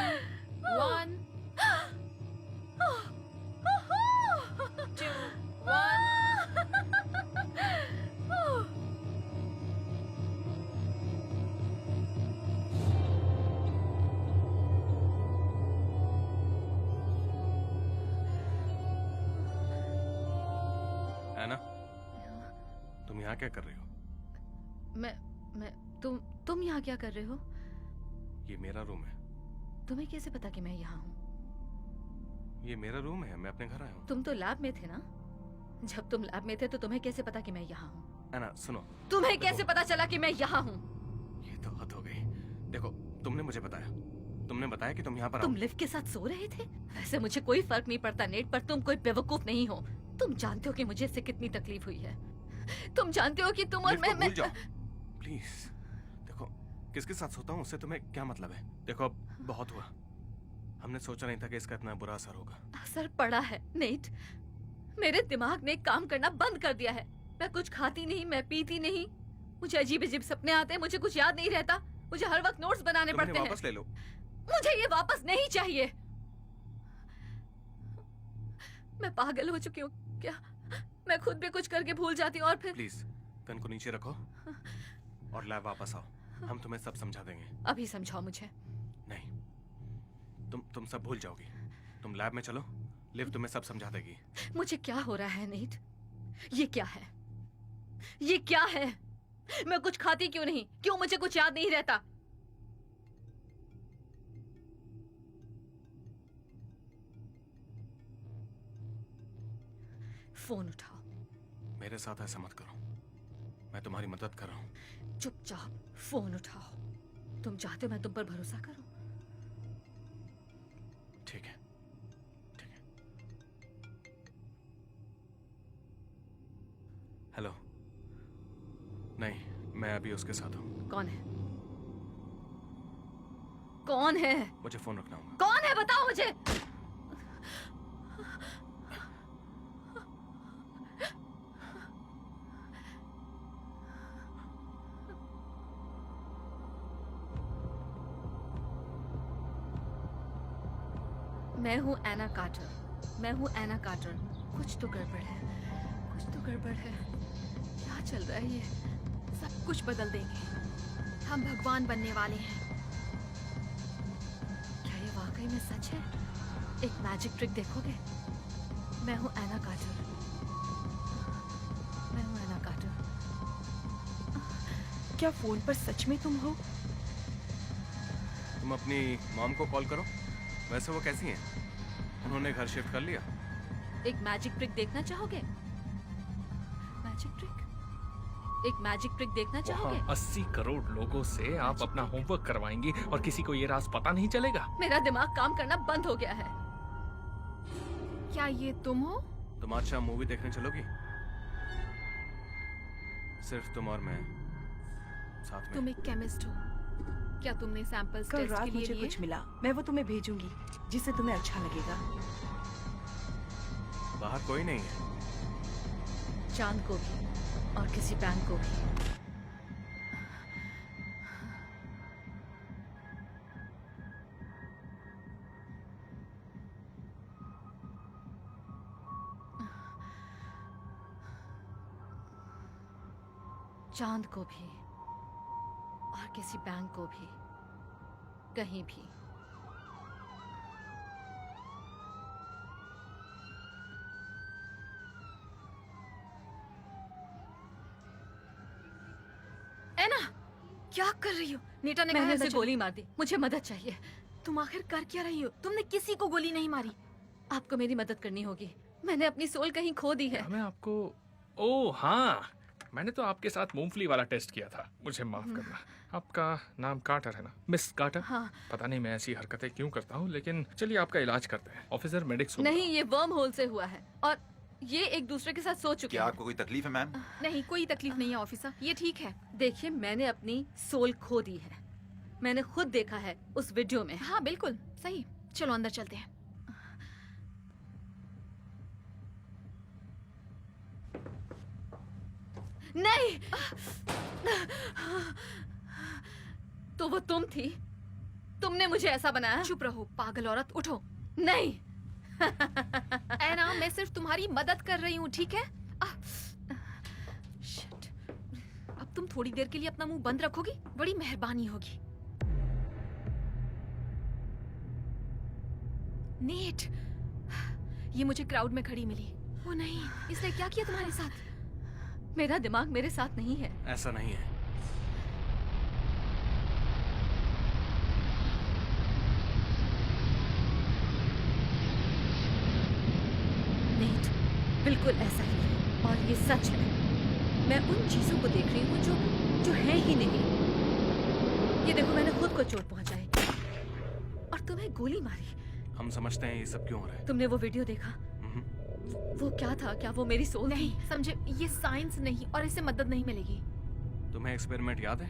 one. Two, one. एना, तुम यहाँ क्या कर रही हो? तुम यहाँ क्या कर रहे हो? ये मेरा रूम है। तुम्हें कैसे पता कि मैं यहाँ हूँ? ये मेरा रूम है, मैं अपने घर आया हूँ। तुम तो लैब में थे ना? जब तुम लैब में थे तो तुम्हें कैसे पता कि मैं यहाँ हूँ? एना सुनो, तुम्हें कैसे पता चला कि मैं यहाँ हूँ? ये तो हद हो गई। देखो, तुमने मुझे बताया, तुमने बताया कि तुम यहाँ पर तुम आओ। लिव के साथ सो रहे थे? वैसे मुझे कोई फर्क नहीं पड़ता नेट, पर तुम कोई बेवकूफ नहीं हो। तुम जानते हो कि मुझे इससे कितनी तकलीफ हुई है। तुम जानते हो कि तुम और लिव को मैं भूल जाओ, प्लीज। देखो, किसके साथ सोता हूँ उससे तुम्हें क्या मतलब है? देखो, अब बहुत हुआ। हमने सोचा नहीं था कि इसका इतना बुरा असर होगा। असर पड़ा है नेट। मेरे दिमाग ने काम करना बंद कर दिया है। मैं कुछ खाती नहीं, मैं पीती नहीं, मुझे अजीब अजीब सपने आते हैं, मुझे कुछ याद नहीं रहता, मुझे हर वक्त नोट्स बनाने तुम पड़ते इन्हें हैं। वापस ले लो। मुझे ये वापस नहीं चाहिए। मैं पागल हो चुकी हूँ क्या? मैं खुद भी कुछ करके भूल जाती हूँ और फिर। प्लीज, गन को नीचे रखो और लैब वापस आओ। हम तुम्हें सब समझा देंगे। अभी समझाओ मुझे। नहीं, तुम सब भूल जाओगी। तुम लैब में चलो, लिव तुम्हें सब समझा देगी। मुझे क्या हो रहा है नीट? ये क्या है? ये क्या है? मैं कुछ खाती क्यों नहीं? क्यों मुझे कुछ याद नहीं रहता? फोन उठाओ। मेरे साथ ऐसा मत करो, मैं तुम्हारी मदद कर रहा हूँ। चुपचाप फोन उठाओ। तुम चाहते हो मैं तुम पर भरोसा करूं? ठीक है, ठीक है। हेलो। नहीं, मैं अभी उसके साथ हूँ। कौन है? कौन है? मुझे फोन रखना होगा। कौन है बताओ मुझे। मैं हूँ एना कार्टर। मैं हूँ एना कार्टर। कुछ तो गड़बड़ है, कुछ तो गड़बड़ है। क्या चल रहा है ये? सब कुछ बदल देंगे, हम भगवान बनने वाले हैं। क्या ये वाकई में सच है? एक मैजिक ट्रिक देखोगे? मैं हूँ एना कार्टर। मैं हूँ एना कार्टर। क्या फोन पर सच में तुम हो? तुम अपनी मॉम को कॉल करो। वैसे वो कैसी हैं? उन्होंने घर शिफ्ट कर लिया। एक मैजिक ट्रिक देखना चाहोगे? Magic trick? एक मैजिक ट्रिक देखना चाहोगे? 80 करोड़ लोगों से आप अपना होमवर्क करवाएंगी और किसी को ये राज पता नहीं चलेगा? मेरा दिमाग काम करना बंद हो गया है। क्या ये तुम हो? तुम आज शाम मूवी देखने चलोगी? सिर्फ तुम और मैं साथ में। तुम एक केमिस्ट हो। क्या तुमने सैंपल्स कल टेस्ट रात के लिए मुझे लिए? कुछ मिला, मैं वो तुम्हें भेजूंगी जिससे तुम्हें अच्छा लगेगा। बाहर कोई नहीं है। चांद को भी और किसी बैंक को भी। चांद को भी और किसी बैंक को भी, कहीं भी। एना, क्या कर रही हो? नीता ने कहा मैंने अंदर उसे चलो। गोली मार दी, मुझे मदद चाहिए। तुम आखिर कर क्या रही हो? तुमने किसी को गोली नहीं मारी। आपको मेरी मदद करनी होगी, मैंने अपनी सोल कहीं खो दी है। मैं आपको ओह हाँ, मैंने तो आपके साथ मूंगफली वाला टेस्ट किया था, मुझे माफ करना। आपका नाम कार्टर है ना, मिस कार्टर? हाँ। पता नहीं मैं ऐसी हरकतें क्यों करता हूँ, लेकिन चलिए आपका इलाज करते हैं। ऑफिसर मेडिक्स को नहीं, ये वर्म होल से हुआ है और ये एक दूसरे के साथ सो चुके क्या हैं। आपको कोई तकलीफ है मैम? नहीं, कोई तकलीफ नहीं है ऑफिसर, ये ठीक है। देखिए, मैंने अपनी सोल खो दी है, मैंने खुद देखा है उस वीडियो में। हाँ बिल्कुल सही, चलो अंदर चलते हैं। नहीं, तो वो तुम थी, तुमने मुझे ऐसा बनाया। चुप रहो पागल औरत, उठो। नहीं, एना, मैं सिर्फ तुम्हारी मदद कर रही हूँ, ठीक है? शिट। अब तुम थोड़ी देर के लिए अपना मुंह बंद रखोगी? बड़ी मेहरबानी होगी। नेट, ये मुझे क्राउड में खड़ी मिली। वो नहीं, इसने क्या किया तुम्हारे साथ? मेरा दिमाग मेरे साथ नहीं है। ऐसा नहीं है। नेट, बिल्कुल ऐसा ही है और ये सच है। मैं उन चीजों को देख रही हूँ जो है ही नहीं। ये देखो, मैंने खुद को चोट पहुंचाई और तुम्हें गोली मारी। हम समझते हैं ये सब क्यों हो रहा है। तुमने वो वीडियो देखा? वो क्या था? क्या वो मेरी सोल नहीं थी? समझे, ये साइंस नहीं और इससे मदद नहीं मिलेगी। तुम्हें एक्सपेरिमेंट याद है?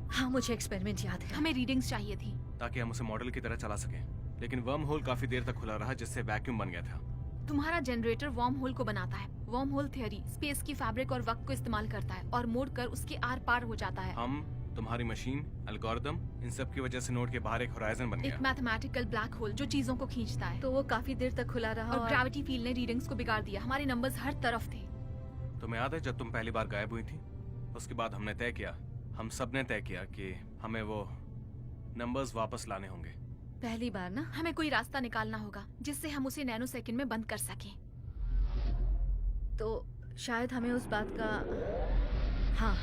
हाँ, मुझे एक्सपेरिमेंट याद है। हमें रीडिंग्स चाहिए थी। ताकि हम उसे मॉडल की तरह चला सकें, लेकिन वर्म होल काफी देर तक खुला रहा, जिससे वैक्यूम बन गया था। तुम्हारा जनरेटर वर्म होल को बनाता है। वर्म होल थ्योरी स्पेस की फैब्रिक और वक्त को इस्तेमाल करता है और मोड़ कर उसके आर पार हो जाता है। हम, तुम्हारी मशीन, एल्गोरिदम, इन सब की वजह से नोड के बाहर एक होराइजन बन गया। एक मैथमेटिकल ब्लैक होल जो चीजों को खींचता है। तो वो काफी देर तक खुला रहा और ग्रेविटी फील्ड ने रीडिंग्स को बिगाड़ दिया। हमारे नंबर्स हर तरफ थे। तुम्हें याद है जब तुम पहली बार गायब हुई थी? उसके बाद हमने तय किया, हम सब ने तय किया कि हमें वो नंबर्स वापस लाने होंगे। पहली बार ना? हमें कोई रास्ता निकालना होगा जिससे हम उसे नैनो सेकंड में बंद कर सकें। तो शायद हमें उस बात का, हाँ,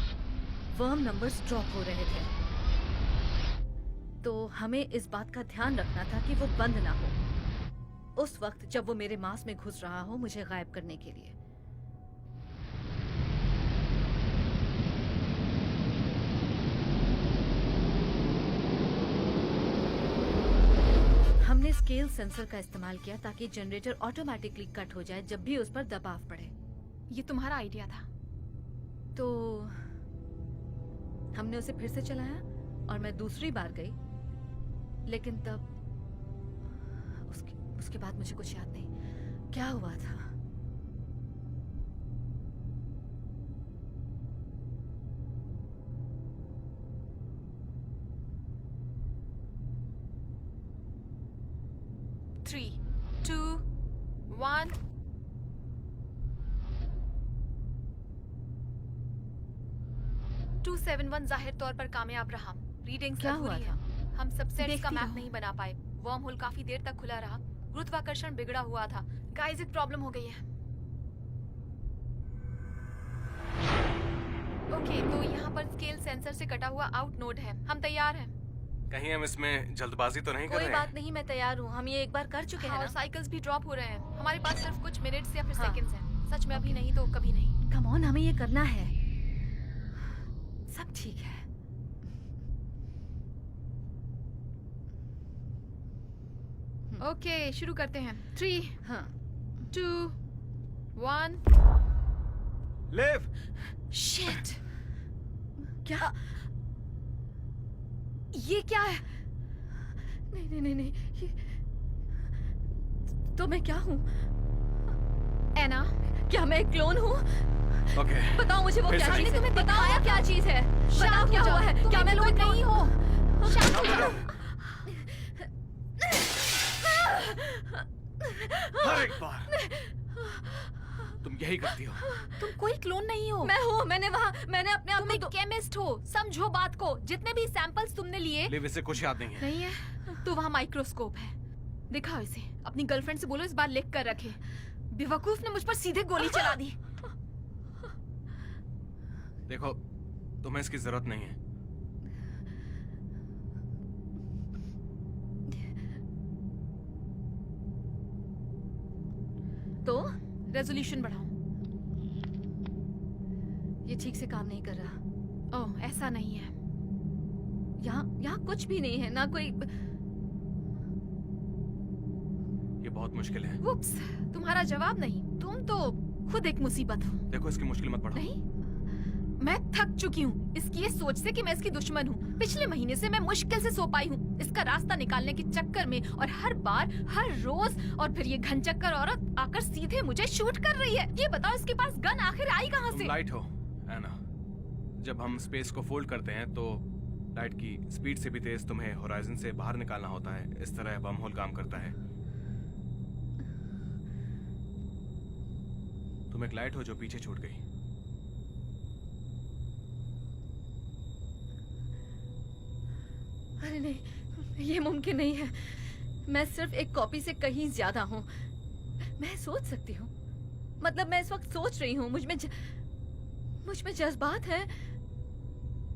वर्म नंबर्स ड्रॉप हो रहे थे, तो हमें इस बात का ध्यान रखना था कि वो बंद ना हो उस वक्त जब वो मेरे मांस में घुस रहा हो मुझे गायब करने के लिए। हमने स्केल सेंसर का इस्तेमाल किया ताकि जनरेटर ऑटोमेटिकली कट हो जाए जब भी उस पर दबाव पड़े। ये तुम्हारा आइडिया था? तो हमने उसे फिर से चलाया और मैं दूसरी बार गई, लेकिन तब उसके बाद मुझे कुछ याद नहीं क्या हुआ था। Three, to, one. टू 7-1 जाहिर तौर पर कामयाब रहा। रीडिंग्स क्या हुआ था? हम सब सेट्स का देखती मैप रहो। नहीं बना पाए। वर्म होल काफी देर तक खुला रहा। गुरुत्वाकर्षण बिगड़ा हुआ था। गाइस, एक प्रॉब्लम हो गई है। ओके, तो यहाँ पर स्केल सेंसर से कटा हुआ आउट नोड है। हम तैयार हैं। कहीं हम इसमें जल्दबाजी तो नहीं कर कोई रहे बात नहीं, मैं तैयार हूँ। हम ये एक बार कर चुके हैं और ना। साइकिल्स भी ड्रॉप हो रहे हैं। हमारे पास सिर्फ कुछ मिनट्स या फिर हाँ। सेकंड्स हैं। सच में अभी नहीं तो कभी नहीं। कम ऑन, हमें ये करना है। सब ठीक है। ओके, शुरू करते हैं। 3, हाँ, 2, 1। लिव! शिट! क्या? ये क्या है? नहीं नहीं नहीं नहीं, ये तो मैं क्या हूँ? एना, क्या मैं एक क्लोन हूँ? ओके बताओ मुझे वो फिर क्या से चीज़ है? तुम्हें बताओ दिखाया क्या चीज़ है? बताओ क्या हुआ है? क्या मैं क्लोन नहीं हो? शांत हो जाओ। हर एक बार तुम यही करती हो। तुम कोई क्लोन नहीं हो। मैं हूँ। मैंने अपने आप तुम एक केमिस्ट हो, समझो बात को। जितने भी सैंपल्स तुमने लिए लिव, इसे कुछ याद नहीं है। नहीं है तो वहाँ माइक्रोस्कोप है, दिखाओ इसे। अपनी गर्लफ्रेंड से बोलो इस बार लिख कर रखे। बेवकूफ ने मुझ पर सीधे गोली चला दी। देखो, तुम्हें इसकी जरूरत नहीं है। तो रेजोल्यूशन बढ़ाओ। ये ठीक से काम नहीं कर रहा। ओह, ऐसा नहीं है। यहाँ कुछ भी नहीं है, ना कोई। ये बहुत मुश्किल है। वुप्स, तुम्हारा जवाब नहीं। तुम तो खुद एक मुसीबत हो। देखो, इसकी मुश्किल मत बढ़ाओ। नहीं, मैं थक चुकी हूँ इसकी ये सोच से कि मैं इसकी दुश्मन हूँ। पिछले महीने से मैं मुश्किल से सो पाई हूँ इसका रास्ता निकालने के चक्कर में, और हर बार, हर रोज, और फिर ये घनचक्कर औरत आकर सीधे मुझे शूट कर रही है। ये बताओ इसके पास गन आखिर आई कहाँ तुम से? लाइट हो, एना। जब हम स्पेस को फोल्ड करते हैं तो लाइट की स्पीड से भी तेज तुम्हें होराइजन से बाहर निकालना होता है। इस तरह बम होल काम करता है। तुम एक लाइट हो जो पीछे छूट गई। अरे नहीं, ये मुमकिन नहीं है। मैं सिर्फ एक कॉपी से कहीं ज्यादा हूँ। मैं सोच सकती हूँ, मतलब मैं इस वक्त सोच रही हूँ। मुझ में जज्बात है,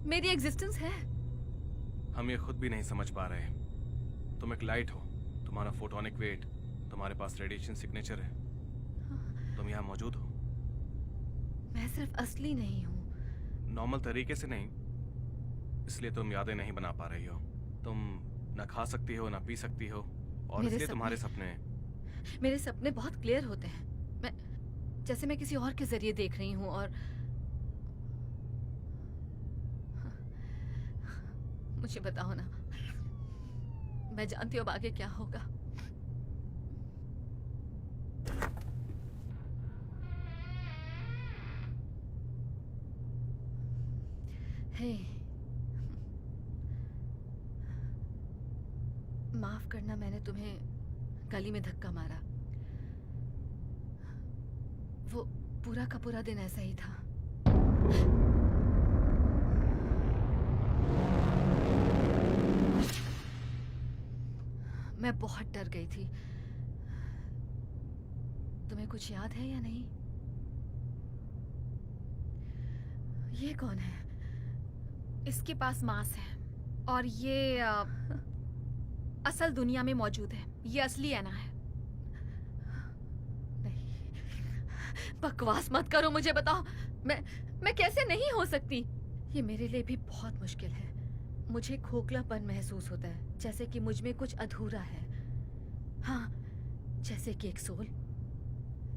मेरी एग्जिस्टेंस है। हम ये खुद भी नहीं समझ पा रहे। तुम एक लाइट हो, तुम्हारा फोटोनिक वेट, तुम्हारे पास रेडिएशन सिग्नेचर है, तुम यहाँ मौजूद हो। मैं सिर्फ असली नहीं हूँ। नॉर्मल तरीके से नहीं, इसलिए तुम यादें नहीं बना पा रही हो। तुम ना खा सकती हो, ना पी सकती हो, और मेरे इसलिए तुम्हारे सपने मेरे सपने बहुत क्लियर होते हैं। जैसे मैं किसी और के जरिए देख रही हूँ। और मुझे बताओ ना, मैं जानती हूँ अब आगे क्या होगा। हे, माफ करना, मैंने तुम्हें गली में धक्का मारा। वो पूरा का पूरा दिन ऐसा ही था। मैं बहुत डर गई थी। तुम्हें कुछ याद है या नहीं? ये कौन है? इसके पास मांस है, और ये असल दुनिया में मौजूद है। ये असली एना है। नहीं, बकवास मत करो। मुझे बताओ, मैं कैसे नहीं हो सकती? ये मेरे लिए भी बहुत मुश्किल है। मुझे खोखलापन महसूस होता है, जैसे कि मुझ में कुछ अधूरा है। हाँ, जैसे कि एक सोल।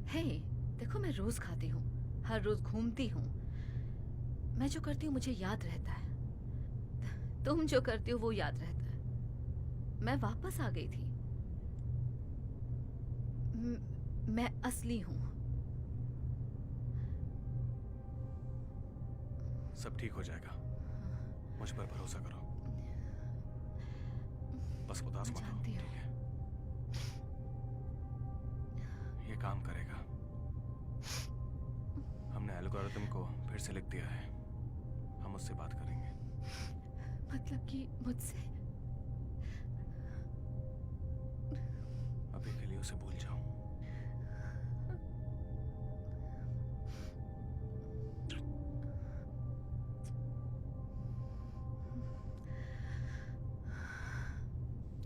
हे, देखो, मैं रोज खाती हूँ, हर रोज घूमती हूँ। मैं जो करती हूँ मुझे याद रहता है। तुम जो करती हो वो याद रहता है। मैं वापस आ गई थी। मैं असली हूँ। सब ठीक हो जाएगा, मुझ पर भरोसा करो। बस उदास मत हो, जानती हूँ। ठीक है? ये काम करेगा। हमने एल्गोरिथम को फिर से लिख दिया है। हम उससे बात करेंगे। मतलब कि मुझसे? अभी के लिए उसे भूल जाओ।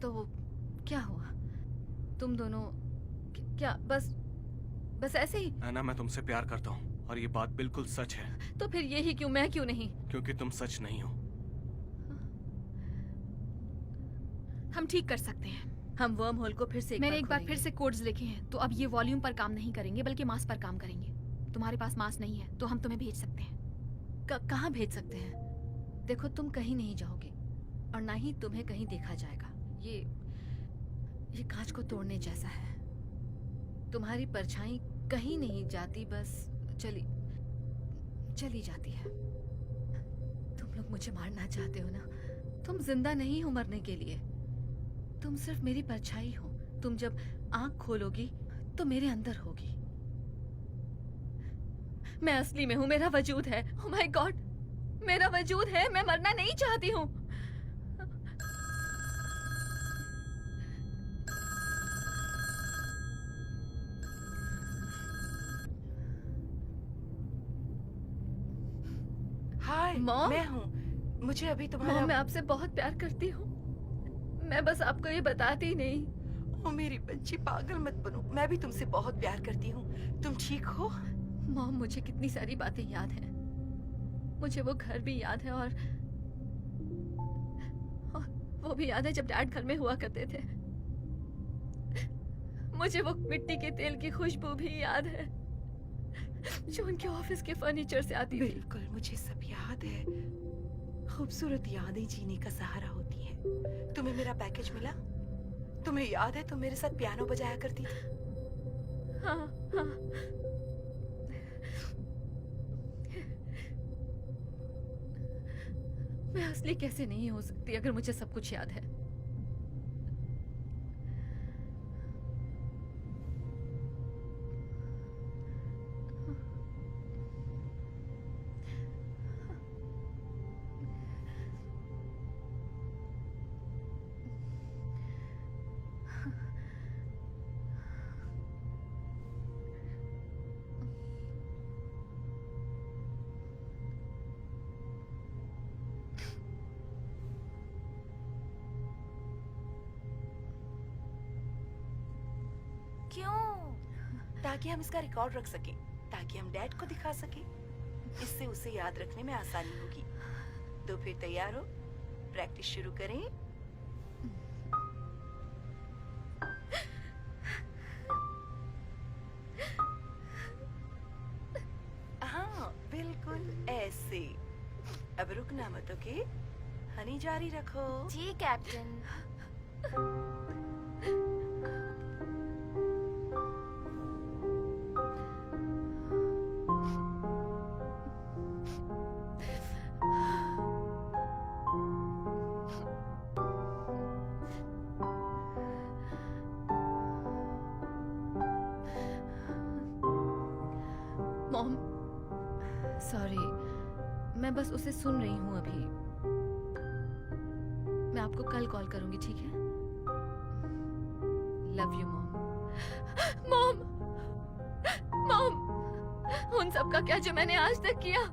तो क्या हुआ? तुम दोनों क्या बस ऐसे ही? एना, मैं तुमसे प्यार करता हूँ, और ये बात बिल्कुल सच है। तो फिर यही क्यों? मैं क्यों नहीं? क्योंकि तुम सच नहीं हो। हम ठीक कर सकते हैं। हम वर्म होल को फिर से मैंने एक बार खोलेंगे। फिर से कोड्स लिखे हैं, तो अब ये वॉल्यूम पर काम नहीं करेंगे बल्कि मास पर काम करेंगे। तुम्हारे पास मास नहीं है तो हम तुम्हें भेज सकते हैं। कहाँ भेज सकते हैं? देखो, तुम कहीं नहीं जाओगे और ना ही तुम्हें कहीं देखा जाएगा। ये कांच को तोड़ने जैसा है। तुम्हारी परछाई कहीं नहीं जाती, बस चली जाती है। तुम लोग मुझे मारना चाहते हो ना? तुम जिंदा नहीं हो मरने के लिए। तुम सिर्फ मेरी परछाई हो। तुम जब आंख खोलोगी तो मेरे अंदर होगी। मैं असली में हूँ, मेरा वजूद है। ओह माय गॉड, मेरा वजूद है। मैं मरना नहीं चाहती हूँ। हाय, मॉम? मैं हूँ। मुझे अभी तुम्हारा मॉम, मैं आपसे बहुत प्यार करती हूँ। मैं बस आपको ये बताती नहीं। ओ मेरी बच्ची, पागल मत बनो। मैं भी तुमसे बहुत प्यार करती हूँ। तुम ठीक हो? मॉम, मुझे कितनी सारी बातें याद हैं। मुझे वो घर भी याद है और वो भी याद है जब डैड घर में हुआ करते थे। मुझे वो मिट्टी के तेल की खुशबू भी याद है जो उनके ऑफिस के फर्नीचर से आती थी। बिल्कुल, मुझे सब याद है। खूबसूरत यादें जीने का सहारा होती हैं। तुम्हें मेरा पैकेज मिला? तुम्हें याद है तुम मेरे साथ पियानो बजाया करती थी? हाँ हाँ। मैं असली कैसे नहीं हो सकती अगर मुझे सब कुछ याद है? क्यों? ताकि हम इसका रिकॉर्ड रख सकें, ताकि हम डैड को दिखा सकें। इससे उसे याद रखने में आसानी होगी। तो फिर तैयार हो? प्रैक्टिस शुरू करें? हाँ, बिल्कुल ऐसे। अब रुकना मत, ओके? हनी जारी रखो। जी कैप्टन। मॉम, सॉरी, मैं बस उसे सुन रही हूँ अभी। मैं आपको कल कॉल करूंगी, ठीक है? Love you mom. Mom, mom, उन सब का क्या जो मैंने आज तक किया?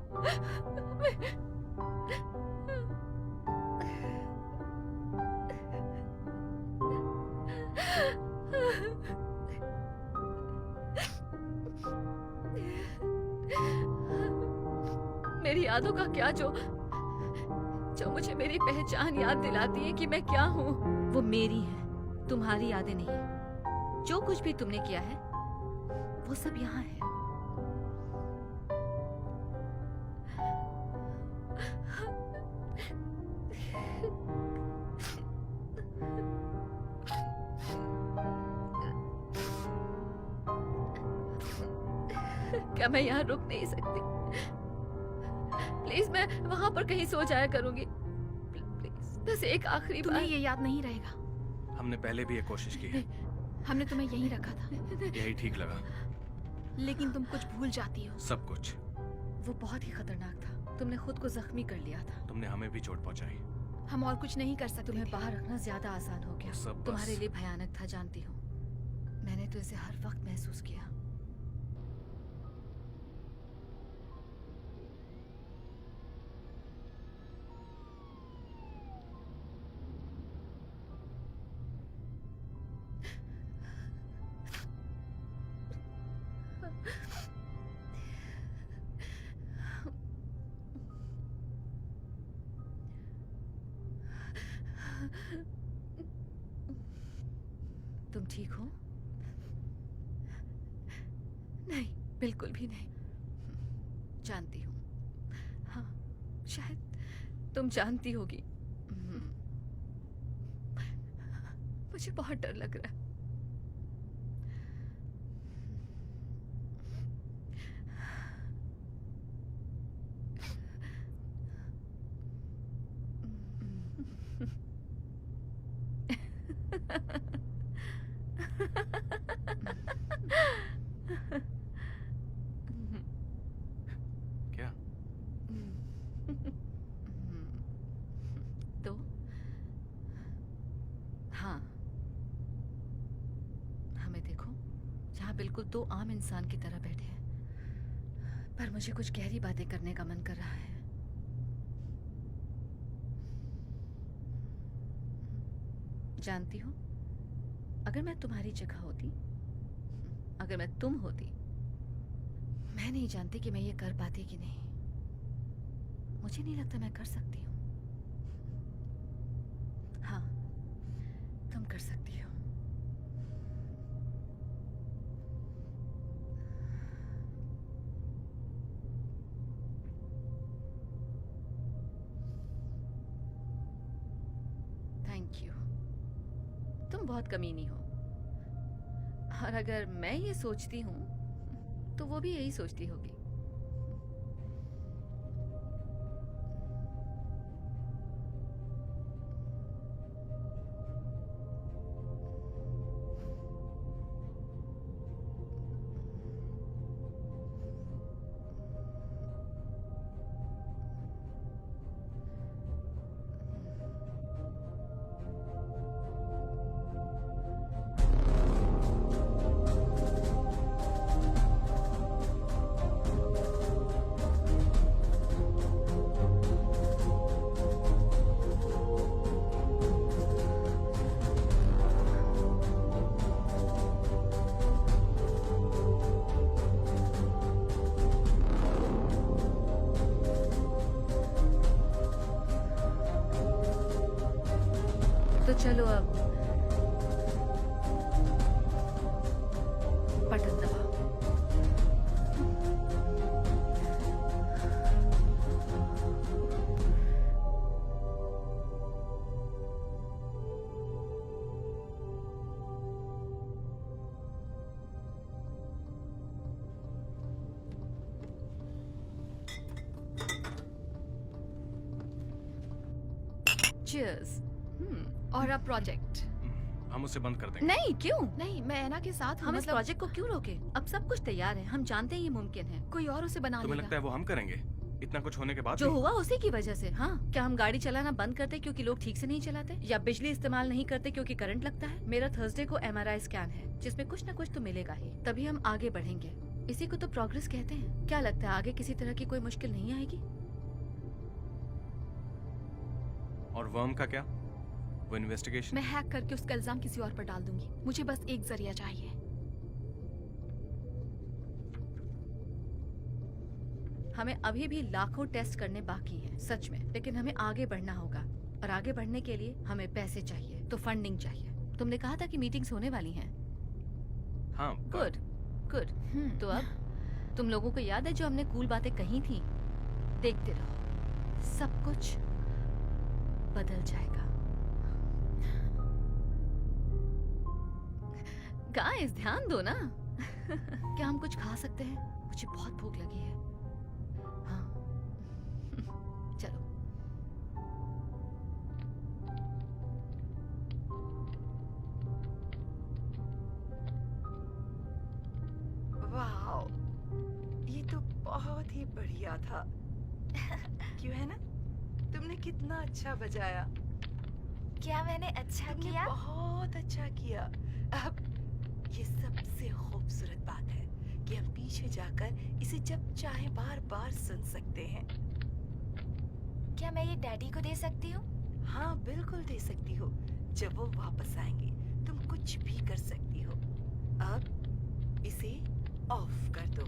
मेरी यादों का क्या जो मुझे मेरी पहचान याद दिलाती है कि मैं क्या हूँ? वो मेरी है, तुम्हारी यादें नहीं। जो कुछ भी तुमने किया है वो सब यहाँ है। क्या मैं यहाँ रुक नहीं सकती? प्लीज, मैं वहां पर कहीं सो जाया करूंगी। प्लीज, बस एक आखिरी तुम्हें बार। ये याद नहीं रहेगा। हमने पहले भी ये कोशिश की है। हमने तुम्हें यहीं रखा था, यही ठीक लगा। लेकिन तुम कुछ भूल जाती हो। सब कुछ। वो बहुत ही खतरनाक था। तुमने खुद को जख्मी कर लिया था। तुमने हमें भी चोट पहुंचाई। हम और कुछ नहीं कर सकते तुम्हें थे। बाहर रखना ज्यादा आसान हो गया। सब बस- तुम्हारे लिए भयानक था, जानती हूँ। मैंने तो इसे हर वक्त महसूस किया। तुम ठीक हो? नहीं, बिल्कुल भी नहीं। जानती हूँ। हाँ, शायद तुम जानती होगी। मुझे बहुत डर लग रहा है। क्या? तो हाँ, हमें देखो, यहाँ बिल्कुल दो आम इंसान की तरह बैठे हैं, पर मुझे कुछ गहरी बातें करने का मन कर रहा है। जानती हो, अगर मैं तुम्हारी जगह होती, अगर मैं तुम होती, मैं नहीं जानती कि मैं ये कर पाती कि नहीं। मुझे नहीं लगता मैं कर सकती हूँ। हाँ, तुम कर सकती हो। Thank you. तुम बहुत कमीनी हो, और अगर मैं ये सोचती हूँ तो वो भी यही सोचती होगी। तो चलो अब बटन दबाओ। Cheers. और अब प्रोजेक्ट। हम उसे बंद कर देंगे। नहीं, क्यों? नहीं, मैं ऐना के साथ हूँ, हम इस मतलब प्रोजेक्ट को क्यों रोके? अब सब कुछ तैयार है, हम जानते हैं ये मुमकिन है। कोई और उसे बना तुम्हें लगता लेगा। है वो हम करेंगे? इतना कुछ होने के बाद जो भी? हुआ उसी की वजह से। हाँ, क्या हम गाड़ी चलाना बंद करते क्योंकि लोग ठीक से नहीं चलाते, या बिजली इस्तेमाल नहीं करते क्योंकि करंट लगता है? मेरा थर्सडे को MRI स्कैन है, जिसमें कुछ न कुछ तो मिलेगा ही, तभी हम आगे बढ़ेंगे। इसी को तो प्रोग्रेस कहते हैं। क्या लगता है आगे किसी तरह की कोई मुश्किल नहीं आएगी? और वर्म का क्या? वो इन्वेस्टिगेशन? मैं हैक करके उसका इल्जाम किसी और पर डाल दूंगी। मुझे बस एक जरिया चाहिए। हमें अभी भी लाखों टेस्ट करने बाकी हैं, सच में, लेकिन हमें आगे बढ़ना होगा, और आगे बढ़ने के लिए हमें पैसे चाहिए, तो फंडिंग चाहिए। तुमने कहा था कि मीटिंग्स होने वाली हैं। हाँ। Good good. तो अब तुम लोगों को याद है जो हमने कूल बातें कही थी? देखते रहो, सब कुछ बदल जाएगा। गाइस, ध्यान दो ना। क्या हम कुछ खा सकते हैं? मुझे बहुत भूख लगी है। हाँ चलो। वाह, ये तो बहुत ही बढ़िया था। क्यों है ना? तुमने कितना अच्छा बजाया। क्या मैंने अच्छा तुमने किया? बहुत अच्छा किया। अब ये सबसे खूबसूरत बात है कि हम पीछे जाकर इसे जब चाहे बार बार सुन सकते हैं। क्या मैं ये डैडी को दे सकती हूँ? हाँ, बिल्कुल दे सकती हो। जब वो वापस आएंगे तुम कुछ भी कर सकती हो। अब इसे ऑफ कर दो।